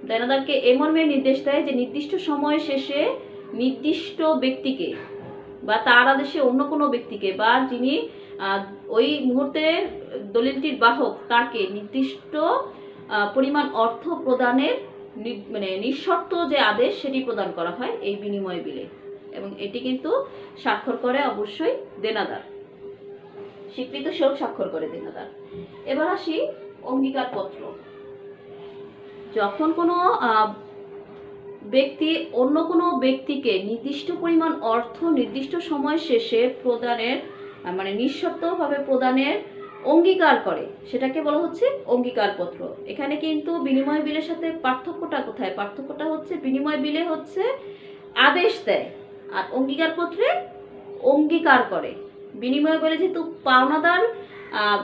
দেনাদারকে এই মর্মে নির্দেশ দেয় যে নির্দিষ্ট সময় শেষে নির্দিষ্ট ব্যক্তিকে বা তার আদেশে অন্য কোনো ব্যক্তিকে বা যিনি ওই মুহূর্তে দলিলটির বাহক তাকে নির্দিষ্ট পরিমাণ অর্থ প্রদানের মানে নিঃশর্ত যে আদেশ সেটি প্রদান করা হয় এই বিনিময় বিলে। এবং এটি কিন্তু স্বাক্ষর করে অবশ্যই দেনাদার, স্বীকৃত স্বরূপ স্বাক্ষর করে দেনাদার। এবার আসি অঙ্গীকারপত্র। যখন কোনো ব্যক্তি অন্য কোনো ব্যক্তিকে নির্দিষ্ট পরিমাণ অর্থ নির্দিষ্ট সময় শেষে প্রদানের মানে নিঃশর্তভাবে প্রদানের অঙ্গীকার করে, সেটাকে বলা হচ্ছে অঙ্গীকারপত্র। এখানে কিন্তু বিনিময় বিলের সাথে পার্থক্যটা কোথায়? পার্থক্যটা হচ্ছে বিনিময় বিলে হচ্ছে আদেশ দেয় আর অঙ্গীকারপত্রে অঙ্গীকার করে। বিনিময় বিলে যেহেতু পাওনাদার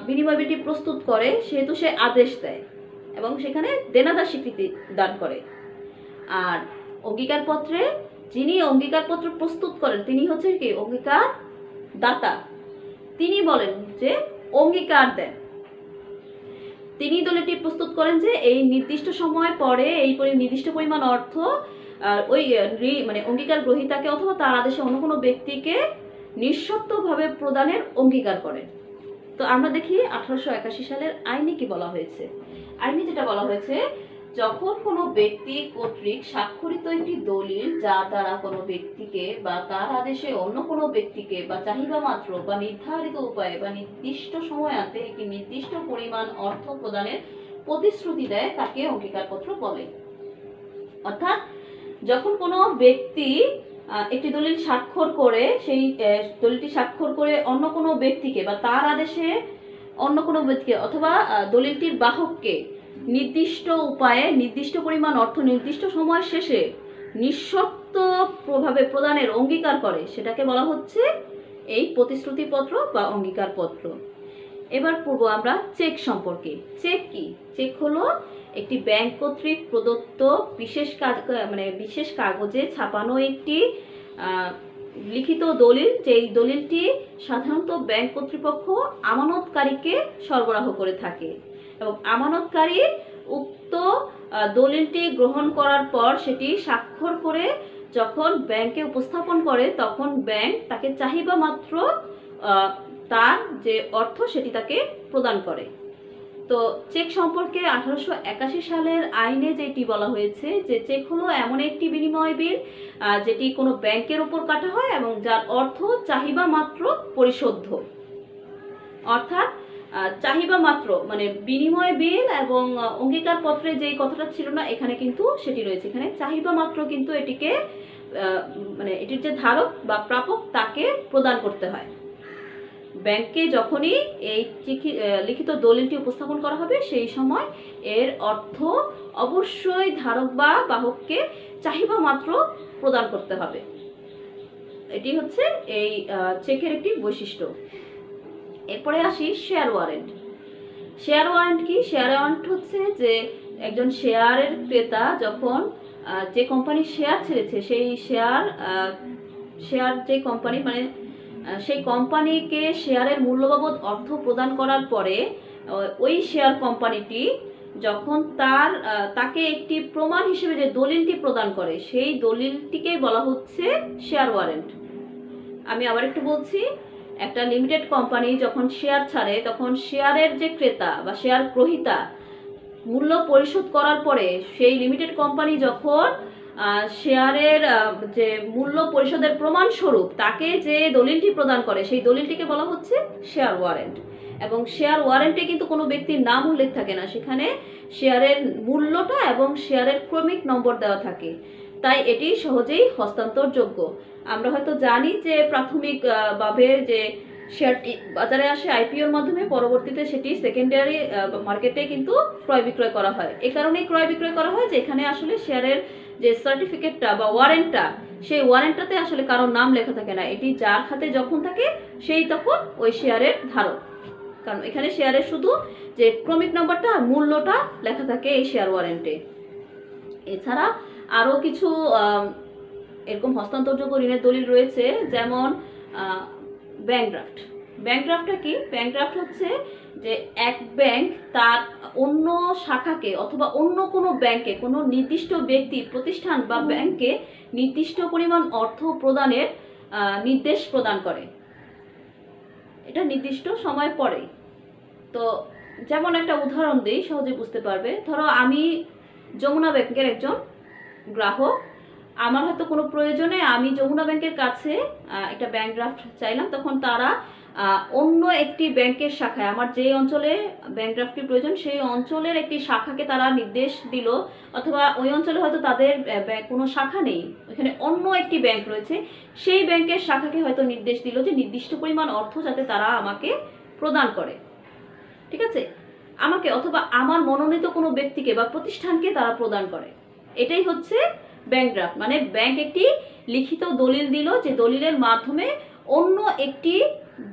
বিনিময় বিলটি প্রস্তুত করে সেহেতু সে আদেশ দেয় এবং সেখানে দেনাদার স্বীকৃতি দান করে। আর অঙ্গীকারপত্রে যিনি অঙ্গীকারপত্র প্রস্তুত করেন তিনি হচ্ছে কি অঙ্গীকার দাতা, তিনি বলেন যে অঙ্গীকার দেন, তিনি দলিলটি প্রস্তুত করেন যে এই নির্দিষ্ট সময় পরে এই নির্দিষ্ট পরিমাণ অর্থ ওই মানে অঙ্গীকার গ্রহীতাকে অথবা তার আদেশে অন্য কোনো ব্যক্তিকে নিঃশর্তভাবে প্রদানের অঙ্গীকার করেন। তো আমরা দেখি 1881 সালের আইনে কি বলা হয়েছে। আইনে যেটা বলা হয়েছে, যখন কোনো ব্যক্তি কর্তৃক স্বাক্ষরিত একটি দলিল যা দ্বারা কোনো ব্যক্তিকে বা তার আদেশে অন্য কোনো ব্যক্তিকে বা চাহিদা মাত্র বা নির্ধারিত উপায়ে বা নির্দিষ্ট সময়ান্তে একটি নির্দিষ্ট পরিমাণ অর্থ প্রদানের প্রতিশ্রুতি দেয় তাকে অঙ্গীকারপত্র বলে। অর্থাৎ যখন কোনো ব্যক্তি একটি দলিল স্বাক্ষর করে সেই দলিলটি স্বাক্ষর করে অন্য কোনো ব্যক্তিকে বা তার আদেশে অন্য কোনো ব্যক্তিকে অথবা দলিলটির বাহককে নির্দিষ্ট উপায়ে নির্দিষ্ট পরিমাণ অর্থ নির্দিষ্ট সময় শেষে নিঃশর্তভাবে প্রদানের অঙ্গীকার করে, সেটাকে বলা হচ্ছে এই প্রতিশ্রুতিপত্র বা অঙ্গীকারপত্র। এবার পড়ব আমরা চেক সম্পর্কে। চেক কি? চেক হলো একটি ব্যাংক কর্তৃক প্রদত্ত বিশেষ কাগজে ছাপানো একটি লিখিত দলিল, যেই দলিলটি সাধারণত ব্যাংক কর্তৃপক্ষ আমানতকারীকে সরবরাহ করে থাকে এবং আমানতকারী উক্ত দলিলটি গ্রহণ করার পর সেটি স্বাক্ষর করে যখন ব্যাংকে উপস্থাপন করে তখন ব্যাংক তাকে চাহিদা মাত্র তার যে অর্থ সেটি তাকে প্রদান করে। তো চেক সম্পর্কে 1881 সালের আইনে যেটি বলা হয়েছে যে চেক হলো এমন একটি বিনিময় বিল যেটি কোনো ব্যাংকের উপর কাটা হয় এবং যার অর্থ চাহিদা মাত্র পরিশোধ্য। অর্থাৎ চাহিদা মাত্র মানে বিনিময় বিল এবং অঙ্গীকারপত্রে যে কথাটা ছিল না এখানে কিন্তু সেটি রয়েছে। এখানে চাহিদা মাত্র কিন্তু এটিকে মানে এটির যে ধারক বা প্রাপক তাকে প্রদান করতে হয়। ব্যাংকে যখনই এই লিখিত দলিলটি উপস্থাপন করা হবে সেই সময় এর অর্থ অবশ্যই ধারক বা বাহককে চাহিদা মাত্র প্রদান করতে হবে। এটি হচ্ছে এই চেকের একটি বৈশিষ্ট্য। এরপরে আসি শেয়ার ওয়ারেন্ট। শেয়ার ওয়ারেন্ট কি? শেয়ার ওয়ারেন্ট হচ্ছে যে একজন শেয়ারের ক্রেতা যখন যে কোম্পানির শেয়ার ছেড়েছে সেই শেয়ার যে কোম্পানি মানে সেই কোম্পানিকে শেয়ারের মূল্যবাবদ অর্থ প্রদান করার পরে ওই শেয়ার কোম্পানিটি যখন তাকে একটি প্রমাণ হিসেবে যে দলিলটি প্রদান করে সেই দলিলটিকেই বলা হচ্ছে শেয়ার ওয়ারেন্ট। আমি আবার একটু বলছি, একটা লিমিটেড কোম্পানি যখন শেয়ার ছাড়ে তখন শেয়ারের যে ক্রেতা বা শেয়ার গ্রহীতা মূল্য পরিশোধ করার পরে সেই লিমিটেড কোম্পানি যখন শেয়ারের যে মূল্য পরিশোধের প্রমাণ স্বরূপ তাকে যে দলিলটি প্রদান করে সেই দলিলটিকে বলা হচ্ছে শেয়ার ওয়ারেন্ট। এবং শেয়ার ওয়ারেন্টে কিন্তু কোনো ব্যক্তির নাম উল্লেখ থাকে না, সেখানে শেয়ারের মূল্যটা এবং শেয়ারের ক্রমিক নম্বর দেওয়া থাকে, তাই এটি সহজেই হস্তান্তরযোগ্য। আমরা হয়তো জানি যে প্রাথমিকভাবে যে শেয়ারটি বাজারে আসে আইপিওর মাধ্যমে, পরবর্তীতে সেটি সেকেন্ডারি মার্কেটে কিন্তু ক্রয় বিক্রয় করা হয়। এই কারণেই ক্রয় বিক্রয় করা হয় যে এখানে আসলে শেয়ারের যে সার্টিফিকেটটা বা ওয়ারেন্টটা, সেই ওয়ারেন্টটাতে আসলে কারোর নাম লেখা থাকে না, এটি যার হাতে যখন থাকে সেই তখন ওই শেয়ারের ধারক। কারণ এখানে শেয়ারের শুধু যে ক্রমিক নাম্বারটা আর মূল্যটা লেখা থাকে এই শেয়ার ওয়ারেন্টে। এছাড়া আরও কিছু এরকম হস্তান্তরযোগ্য ঋণের দলিল রয়েছে, যেমন ব্যাংক ড্রাফট। ব্যাংক ড্রাফটটা কি? ব্যাংক ড্রাফট হচ্ছে যে এক ব্যাংক তার অন্য শাখাকে অথবা অন্য কোনো ব্যাংকে, কোনো নির্দিষ্ট ব্যক্তি, প্রতিষ্ঠান বা ব্যাংকে নির্দিষ্ট পরিমাণ অর্থ প্রদানের নির্দেশ প্রদান করে। এটা নির্দিষ্ট সময় পরে। তো যেমন একটা উদাহরণ দিই, সহজে বুঝতে পারবে। ধরো আমি যমুনা ব্যাংকের একজন গ্রাহক, আমার হয়তো কোনো প্রয়োজনে আমি যমুনা ব্যাংকের কাছে একটা ব্যাংক ড্রাফট চাইলাম, তখন তারা অন্য একটি ব্যাংকের শাখায়, আমার যে অঞ্চলে ব্যাংক ড্রাফটটি প্রয়োজন সেই অঞ্চলের একটি শাখাকে তারা নির্দেশ দিল, অথবা ওই অঞ্চলে হয়তো তাদের কোনো শাখা নেই, ওইখানে অন্য একটি ব্যাংক রয়েছে, সেই ব্যাংকের শাখাকে হয়তো নির্দেশ দিল যে নির্দিষ্ট পরিমাণ অর্থ যাতে তারা আমাকে প্রদান করে। ঠিক আছে, আমাকে অথবা আমার মনোনীত কোনো ব্যক্তিকে বা প্রতিষ্ঠানকে তারা প্রদান করে। এটাই হচ্ছে ব্যাংক ড্রাফট। মানে ব্যাংক একটি লিখিত দলিল দিল, যে দলিলের মাধ্যমে অন্য একটি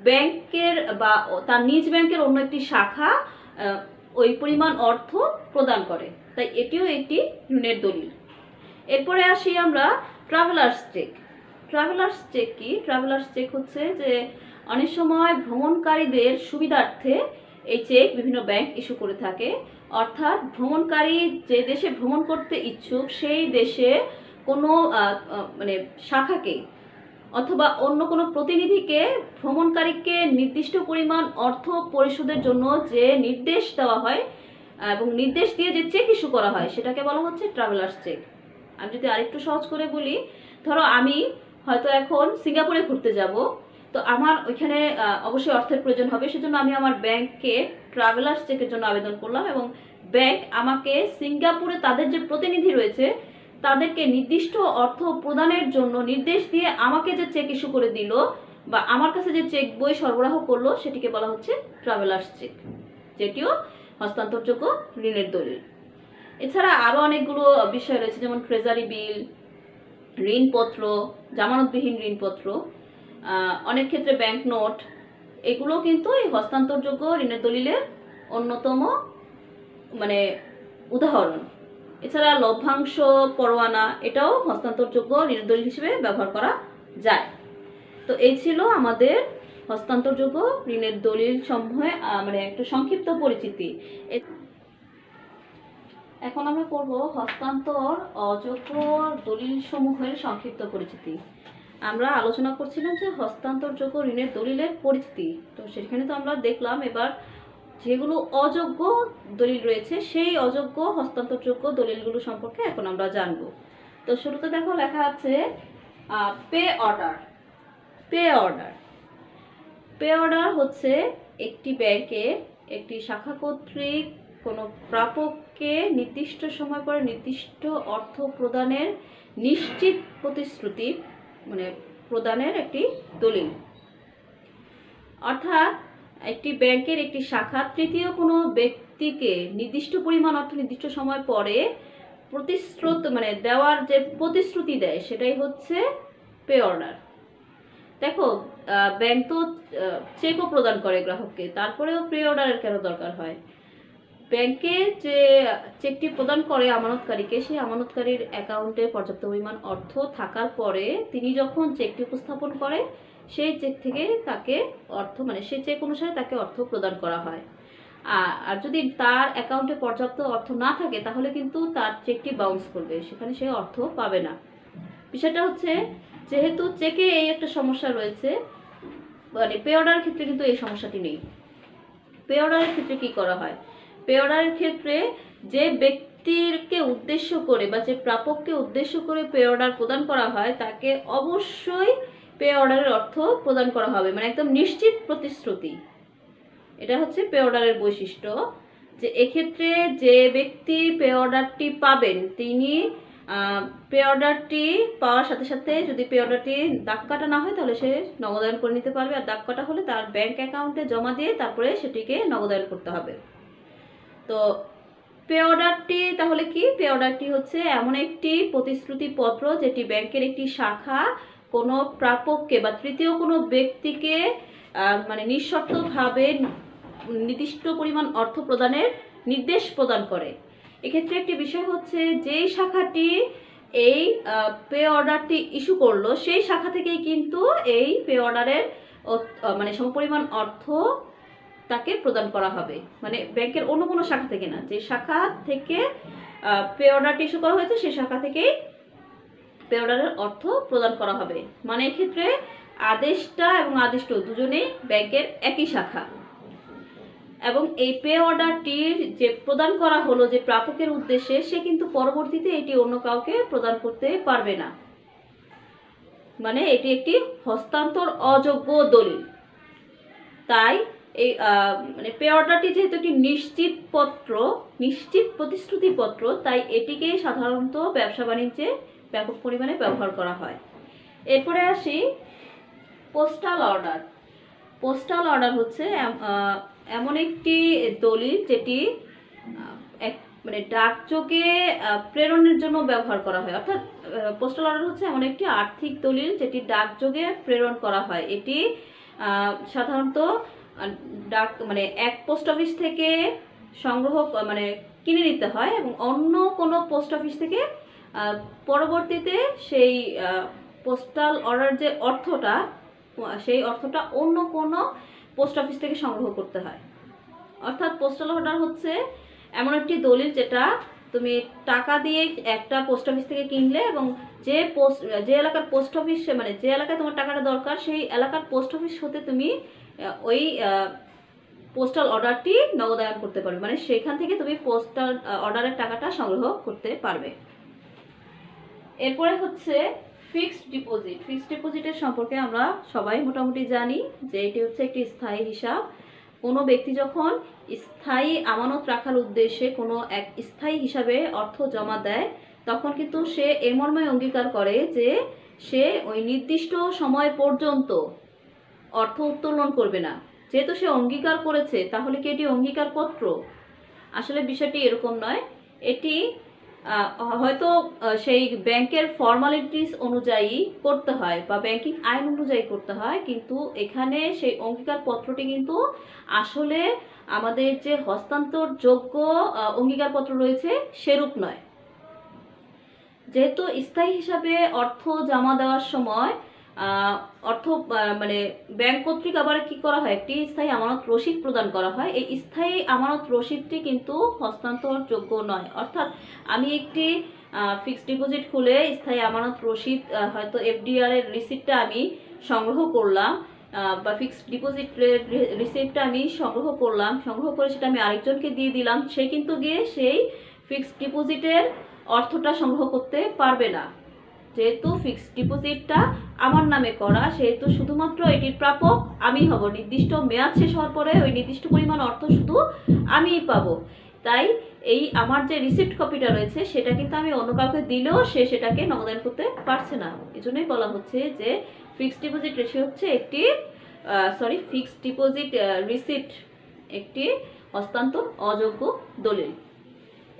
ব্যাংকের বা তার নিজ ব্যাংকের অন্য একটি শাখা ওই পরিমাণ অর্থ প্রদান করে। তাই এটিও একটি ঋণের দলিল। এরপরে আসি আমরা ট্রাভেলার্স চেক। ট্রাভেলার্স চেক কি? ট্রাভেলার্স চেক হচ্ছে যে অনেক সময় ভ্রমণকারীদের সুবিধার্থে এই চেক বিভিন্ন ব্যাংক ইস্যু করে থাকে। অর্থাৎ ভ্রমণকারী যে দেশে ভ্রমণ করতে ইচ্ছুক সেই দেশে কোনো মানে শাখাকে অথবা অন্য কোনো প্রতিনিধিকে ভ্রমণকারীকে নির্দিষ্ট পরিমাণ অর্থ পরিশোধের জন্য যে নির্দেশ দেওয়া হয় এবং নির্দেশ দিয়ে যে চেক ইস্যু করা হয় সেটাকে বলা হচ্ছে ট্রাভেলার্স চেক। আমি যদি আরেকটু সহজ করে বলি, ধরো আমি হয়তো এখন সিঙ্গাপুরে ঘুরতে যাব, তো আমার ওইখানে অবশ্যই অর্থের প্রয়োজন হবে, সেজন্য আমি আমার ব্যাংককে ট্রাভেলার্স চেকের জন্য আবেদন করলাম এবং ব্যাংক আমাকে সিঙ্গাপুরে তাদের যে প্রতিনিধি রয়েছে তাদেরকে নির্দিষ্ট অর্থ প্রদানের জন্য নির্দেশ দিয়ে আমাকে যে চেক ইস্যু করে দিল বা আমার কাছে যে চেক বই সরবরাহ করলো সেটিকে বলা হচ্ছে ট্রাভেলার্স চেক, যেটিও হস্তান্তরযোগ্য ঋণের দলিল। এছাড়া আরও অনেকগুলো বিষয় রয়েছে, যেমন ট্রেজারি বিল, ঋণপত্র, জামানতবিহীন ঋণপত্র, অনেক ক্ষেত্রে ব্যাংক নোট, এগুলো কিন্তু এই হস্তান্তরযোগ্য ঋণের দলিলের অন্যতম মানে উদাহরণ। এছাড়া লভ্যাংশ পরোয়ানা, এটাও হস্তান্তরযোগ্য ঋণের দলিল হিসেবে ব্যবহার করা যায়। তো এই ছিল আমাদের হস্তান্তরযোগ্য ঋণের দলিল সমূহে মানে একটা সংক্ষিপ্ত পরিচিতি। এখন আমরা পড়ব হস্তান্তর অযোগ্য দলিল সমূহের সংক্ষিপ্ত পরিচিতি। আমরা আলোচনা করছিলাম যে হস্তান্তরযোগ্য ঋণের দলিলের পরিচিতি, তো সেখানে তো আমরা দেখলাম। এবার যেগুলো অযোগ্য দলিল রয়েছে সেই অযোগ্য হস্তান্তরযোগ্য দলিলগুলো সম্পর্কে এখন আমরা জানব। তো শুরুতে দেখো লেখা আছে pay order. Pay order, pay order হচ্ছে একটি ব্যাংকে একটি শাখা কর্তৃক কোনো প্রাপককে নির্দিষ্ট সময় পরে নির্দিষ্ট অর্থ প্রদানের নিশ্চিত প্রতিশ্রুতি মানে প্রদানের একটি দলিল। অর্থাৎ একটি ব্যাংকের একটি শাখা তৃতীয় কোনো ব্যক্তিকে নির্দিষ্ট পরিমাণ অর্থ নির্দিষ্ট সময় পরে প্রতিশ্রুতি মানে দেওয়ার যে প্রতিশ্রুতি দেয় সেটাই হচ্ছে পে অর্ডার। দেখো ব্যাংক তো চেকও প্রদান করে গ্রাহককে, তারপরেও পে অর্ডারের কেন দরকার হয়? ব্যাংকে যে চেকটি প্রদান করে আমানতকারীকে, সেই আমানতকারীর অ্যাকাউন্টে পর্যাপ্ত পরিমাণ অর্থ থাকার পরে তিনি যখন চেকটি উপস্থাপন করে সেই চেক থেকে তাকে অর্থ মানে সেই চেক অনুসারে তাকে অর্থ প্রদান করা হয়। আর যদি তার অ্যাকাউন্টে পর্যাপ্ত অর্থ না থাকে তাহলে কিন্তু তার চেকটি বাউন্স করবে, সেখানে সে অর্থ পাবে না। বিষয়টা হচ্ছে যেহেতু চেকে এই একটা সমস্যা রয়েছে, মানে পে অর্ডারের ক্ষেত্রে কিন্তু এই সমস্যাটি নেই। পে অর্ডারের ক্ষেত্রে কি করা হয়? পে অর্ডারের ক্ষেত্রে যে ব্যক্তিকে উদ্দেশ্য করে বা যে প্রাপককে উদ্দেশ্য করে পে অর্ডার প্রদান করা হয় তাকে অবশ্যই পে অর্ডারের অর্থ প্রদান করা হবে, মানে একদম নিশ্চিত প্রতিশ্রুতি। এটা হচ্ছে পে অর্ডারের বৈশিষ্ট্য, যে এক্ষেত্রে যে ব্যক্তি পে অর্ডারটি পাবেন তিনি পে অর্ডারটি পাওয়ার সাথে সাথে যদি পে অর্ডারটি দাগ কাটা না হয় তাহলে সে নগদায়ন করে নিতে পারবে, আর দাগ কাটা হলে তার ব্যাংক অ্যাকাউন্টে জমা দিয়ে তারপরে সেটিকে নগদায়ন করতে হবে। তো পে অর্ডারটি তাহলে কি? পে অর্ডারটি হচ্ছে এমন একটি প্রতিশ্রুতিপত্র যেটি ব্যাংকের একটি শাখা কোনো প্রাপককে বা তৃতীয় কোনো ব্যক্তিকে মানে নিঃশর্তভাবে নির্দিষ্ট পরিমাণ অর্থ প্রদানের নির্দেশ প্রদান করে। এক্ষেত্রে একটি বিষয় হচ্ছে যেই শাখাটি এই পে অর্ডারটি ইস্যু করলো সেই শাখা থেকেই কিন্তু এই পে অর্ডারের মানে সমপরিমাণ অর্থ তাকে প্রদান করা হবে, মানে ব্যাংকের অন্য কোনো শাখা থেকে না, যে শাখা থেকে পে অর্ডারটি ইস্যু করা হয়েছে সেই শাখা থেকেই পে অর্ডারের অর্থ প্রদান করা হবে। মানে এক্ষেত্রে আদেশটা এবং আদিষ্ট দুজনেই ব্যাংকের একই শাখা, এবং এই পে অর্ডারটির যে প্রদান করা হলো যে প্রাপকের উদ্দেশ্যে সে কিন্তু পরবর্তীতে এটি অন্য কাউকে প্রদান করতে পারবে না, মানে এটি একটি হস্তান্তর অযোগ্য দলিল। তাই এই মানে পে অর্ডারটি যেহেতু একটি নিশ্চিত প্রতিশ্রুতিপত্র, তাই এটিকে সাধারণত ব্যবসা বাণিজ্যে ব্যাপক পরিমাণে ব্যবহার করা হয়। এরপরে আসি পোস্টাল অর্ডার। পোস্টাল অর্ডার হচ্ছে এমন একটি দলিল যেটি মানে ডাকযোগে প্রেরণের জন্য ব্যবহার করা হয়। অর্থাৎ পোস্টাল অর্ডার হচ্ছে এমন একটি আর্থিক দলিল যেটি ডাকযোগে প্রেরণ করা হয়। এটি সাধারণত মানে এক পোস্ট অফিস থেকে সংগ্রহ মানে কিনে নিতে হয় এবং অন্য কোনো পোস্ট অফিস থেকে পরবর্তীতে সেই পোস্টাল অর্ডার যে অর্থটা সেই অর্থটা অন্য কোনো পোস্ট অফিস থেকে সংগ্রহ করতে হয়। অর্থাৎ পোস্টাল অর্ডার হচ্ছে এমন একটি দলিল যেটা তুমি টাকা দিয়ে একটা পোস্ট অফিস থেকে কিনলে এবং যে এলাকার পোস্ট অফিস মানে যে এলাকায় তোমার টাকাটা দরকার সেই এলাকার পোস্ট অফিস হতে তুমি ওই পোস্টাল অর্ডারটি নগদায়ন করতে পারবে, মানে সেখান থেকে তুমি পোস্টাল অর্ডারের টাকাটা সংগ্রহ করতে পারবে। এরপরে হচ্ছে ফিক্সড ডিপোজিট। ফিক্সড ডিপোজিটের সম্পর্কে আমরা সবাই মোটামুটি জানি যে এটি হচ্ছে একটি স্থায়ী হিসাব। কোনো ব্যক্তি যখন স্থায়ী আমানত রাখার উদ্দেশ্যে কোনো এক স্থায়ী হিসাবে অর্থ জমা দেয় তখন কিন্তু সে এ মর্মে অঙ্গীকার করে যে সে ওই নির্দিষ্ট সময় পর্যন্ত অর্থ উত্তোলন করবে না। যেহেতু সে অঙ্গীকার করেছে তাহলে কি এটি অঙ্গীকারপত্র? আসলে বিষয়টি এরকম নয়। এটি হয়তো সেই ব্যাংকের ফর্মালিটিস অনুযায়ী করতে হয় বা ব্যাংকিং আইন অনুযায়ী করতে হয়, কিন্তু এখানে সেই অঙ্গীকারপত্রটি কিন্তু আসলে আমাদের যে হস্তান্তরযোগ্য অঙ্গীকারপত্র রয়েছে সেরূপ নয়। যেহেতু স্থায়ী হিসাবে অর্থ জমা দেওয়ার সময় অর্থ মানে ব্যাংক কর্তৃক আবার কি করা হয়, একটি স্থায়ী আমানত রসিদ প্রদান করা হয়। এই স্থায়ী আমানত রসিদটি কিন্তু হস্তান্তরযোগ্য নয়। অর্থাৎ আমি একটি ফিক্সড ডিপোজিট খুলে স্থায়ী আমানত রসিদ হয়তো এফডিআর এর রিসিপ্টটা আমি সংগ্রহ করলাম বা ফিক্সড ডিপোজিটের রিসিপ্টটা আমি সংগ্রহ করে সেটা আমি আরেকজনকে দিয়ে দিলাম, সে কিন্তু গিয়ে সেই ফিক্সড ডিপোজিটের অর্থটা সংগ্রহ করতে পারবে না। যেহেতু ফিক্সড ডিপোজিটটা আমার নামে করা সেহেতু শুধুমাত্র এটির প্রাপক আমি হব। নির্দিষ্ট মেয়াদ শেষ হওয়ার পরে ওই নির্দিষ্ট পরিমাণ অর্থ শুধু আমিই পাবো। তাই এই আমার যে রিসিপ্ট কপিটা রয়েছে সেটা কিন্তু আমি অন্য কাউকে দিলেও সে সেটাকে নগদায়ন করতে পারছে না। এজন্যই বলা হচ্ছে যে ফিক্সড ডিপোজিট রেশিও হচ্ছে একটি ফিক্সড ডিপোজিট রিসিপ্ট একটি হস্তান্তর অযোগ্য দলিল।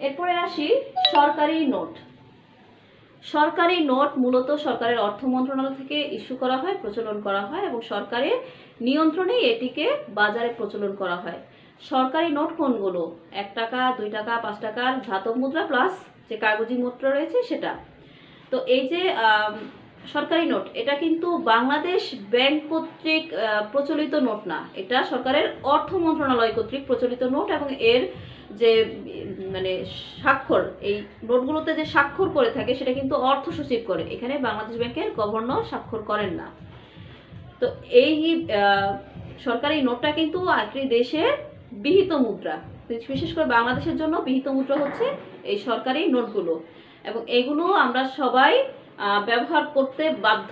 এরপরে আসি সরকারি নোট। সরকারি নোট মূলত সরকারের অর্থ মন্ত্রণালয় থেকে ইস্যু করা হয়, প্রচলন করা হয় এবং সরকারের নিয়ন্ত্রণেই এটিকে বাজারে প্রচলন করা হয়। সরকারি নোট কোনগুলো? 1 টাকা, 2 টাকা, 5 টাকার ধাতব মুদ্রা প্লাস যে কাগজি মুদ্রা রয়েছে সেটা। তো এই যে সরকারি নোট এটা কিন্তু বাংলাদেশ ব্যাংক কর্তৃক প্রচলিত নোট না, এটা সরকারের অর্থ মন্ত্রণালয় কর্তৃক প্রচলিত নোট এবং এর যে মানে স্বাক্ষর এই নোটগুলোতে যে স্বাক্ষর করে থাকে সেটা কিন্তু অর্থ সচিব করে। এখানে বাংলাদেশ ব্যাংকের গভর্নর স্বাক্ষর করেন না। তো এই সরকারি নোটটা কিন্তু একটি দেশের বিহিত মুদ্রা, বিশেষ করে বাংলাদেশের জন্য বিহিত মুদ্রা হচ্ছে এই সরকারি নোটগুলো এবং এগুলো আমরা সবাই ব্যবহার করতে বাধ্য।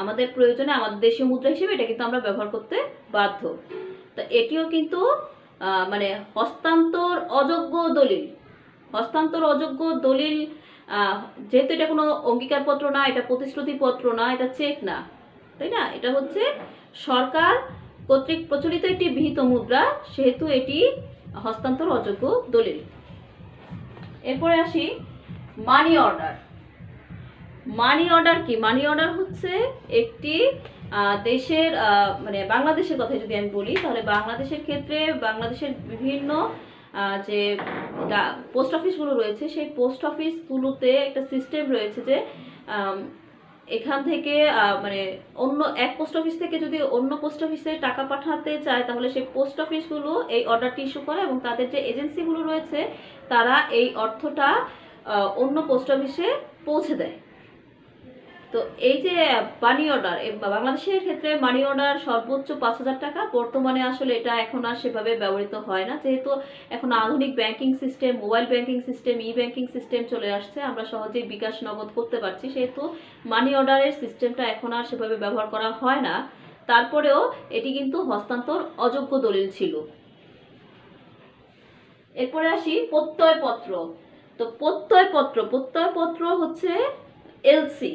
আমাদের প্রয়োজনে আমাদের দেশীয় মুদ্রা হিসেবে এটা কিন্তু আমরা ব্যবহার করতে বাধ্য। তো এটিও কিন্তু মানে হস্তান্তর অযোগ্য দলিল। হস্তান্তর অযোগ্য দলিল, যেহেতু এটা কোনো অঙ্গীকারপত্র না, এটা প্রতিশ্রুতিপত্র না, এটা চেক না, তাই না, এটা হচ্ছে সরকার কর্তৃক প্রচলিত একটি বিহিত মুদ্রা, সেহেতু এটি হস্তান্তর অযোগ্য দলিল। এরপরে আসি মানি অর্ডার। মানি অর্ডার কি? মানি অর্ডার হচ্ছে একটি দেশের, মানে বাংলাদেশের কথা যদি আমি বলি, তাহলে বাংলাদেশের ক্ষেত্রে বাংলাদেশের বিভিন্ন যে পোস্ট অফিসগুলো রয়েছে, সেই পোস্ট অফিসগুলোতে একটা সিস্টেম রয়েছে যে এখান থেকে মানে অন্য এক পোস্ট অফিস থেকে যদি অন্য পোস্ট অফিসে টাকা পাঠাতে চায়, তাহলে সেই পোস্ট অফিসগুলো এই অর্ডারটি ইস্যু করে এবং তাদের যে এজেন্সিগুলো রয়েছে তারা এই অর্থটা অন্য পোস্ট অফিসে পৌঁছে দেয়। তো এই যে মানি অর্ডার, বাংলাদেশের ক্ষেত্রে মানি অর্ডার সর্বোচ্চ 5,000 টাকা। বর্তমানে আসলে এটা এখন আর সেভাবে ব্যবহৃত হয় না, যেহেতু এখন আধুনিক banking system, mobile banking system, ই ব্যাংকিং সিস্টেম চলে আসছে, আমরা সহজেই বিকাশ নগদ করতে পারছি, সেহেতু মানি অর্ডারের সিস্টেমটা এখন আর সেভাবে ব্যবহার করা হয় না। তারপরেও এটি কিন্তু হস্তান্তর অযোগ্য দলিল ছিল। এরপরে আসি প্রত্যয়পত্র। তো প্রত্যয়পত্র হচ্ছে এলসি।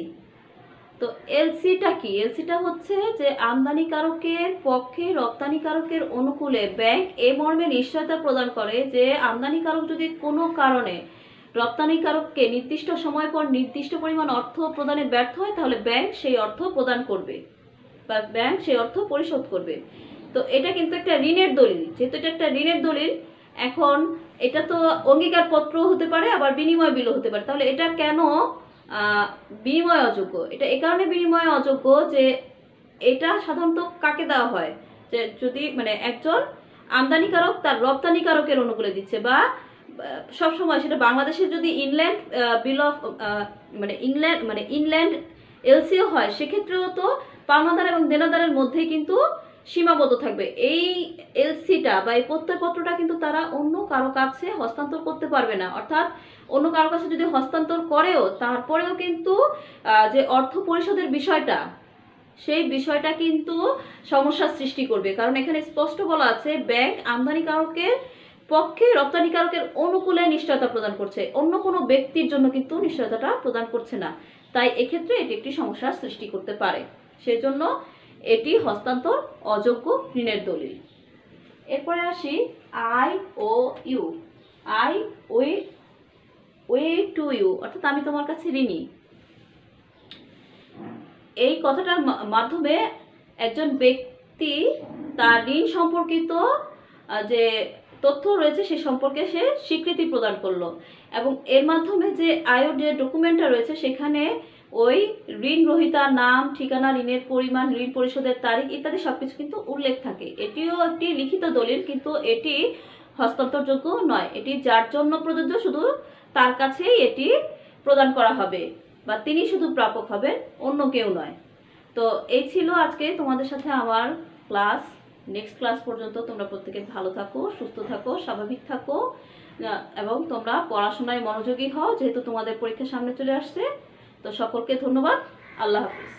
তো এলসিটা কি? এলসিটা হচ্ছে যে আমদানিকারকের পক্ষে রপ্তানিকারকের অনুকূলে ব্যাংক এ মর্মে নিশ্চয়তা প্রদান করে যে আমদানিকারক যদি কোনো কারণে রপ্তানিকারককে নির্দিষ্ট সময় পর নির্দিষ্ট পরিমাণ অর্থ প্রদানে ব্যর্থ হয়, তাহলে ব্যাংক সেই অর্থ প্রদান করবে বা ব্যাংক সেই অর্থ পরিশোধ করবে। তো এটা কিন্তু একটা ঋণের দলিল। যেহেতু এটা একটা ঋণের দলিল, এখন এটা তো অঙ্গীকারপত্র হতে পারে, আবার বিনিময় বিলও হতে পারে। তাহলে এটা কেন বিনিময় অযোগ্য? এটা এ কারণে বিনিময় অযোগ্য যে এটা সাধারণত কাকে দেওয়া হয়, যে যদি মানে একজন আমদানিকারক তার রপ্তানিকারকের অনুকূলে দিচ্ছে, বা সবসময় সেটা বাংলাদেশের যদি ইনল্যান্ড বিল অফ ইনল্যান্ড এলসিও হয়, সেক্ষেত্রেও তো পাওনাদার এবং দেনাদারের মধ্যে কিন্তু সীমাবদ্ধ থাকবে। এই এলসিটা বা এই প্রত্যয়পত্রটা কিন্তু তারা অন্য কারো কাছে হস্তান্তর করতে পারবে না। অর্থাৎ অন্য কারো কাছে যদি হস্তান্তর করেও, তারপরেও কিন্তু যে অর্থ পরিশোধের বিষয়টা, সেই বিষয়টা কিন্তু সমস্যার সৃষ্টি করবে। কারণ এখানে স্পষ্ট বলা আছে ব্যাংক আমদানিকারকের পক্ষে রপ্তানিকারকের অনুকূলে নিশ্চয়তা প্রদান করছে, অন্য কোনো ব্যক্তির জন্য কিন্তু নিশ্চয়তাটা প্রদান করছে না। তাই এক্ষেত্রে এটি একটি সমস্যার সৃষ্টি করতে পারে, সেজন্য এটি হস্তান্তর অযোগ্য ঋণের দলিল। এরপরে আসি I O U. I owe to you, অর্থাৎ আমি তোমার কাছে ঋণী। এই কথাটার মাধ্যমে একজন ব্যক্তি তার ঋণ সম্পর্কিত যে তথ্য রয়েছে সে সম্পর্কে সে স্বীকৃতি প্রদান করলো, এবং এর মাধ্যমে যে আয়ও যে ডকুমেন্টটা রয়েছে সেখানে ওই ঋণ গ্রহীতার নাম, ঠিকানা, ঋণের পরিমাণ, ঋণ পরিশোধের তারিখ ইত্যাদি সবকিছু কিন্তু উল্লেখ থাকে। এটিও একটি লিখিত দলিল, কিন্তু এটি হস্তান্তরযোগ্য নয়। এটি যার জন্য প্রযোজ্য, শুধু তার কাছেই এটি প্রদান করা হবে, বা তিনি শুধু প্রাপক হবেন, অন্য কেউ নয়। তো এই ছিল আজকে তোমাদের সাথে আমার ক্লাস। নেক্সট ক্লাস পর্যন্ত তোমরা প্রত্যেকে ভালো থাকো, সুস্থ থাকো, স্বাভাবিক থাকো, এবং তোমরা পড়াশোনায় মনোযোগী হও, যেহেতু তোমাদের পরীক্ষা সামনে চলে আসছে। তো সকলকে ধন্যবাদ। আল্লাহ হাফিজ।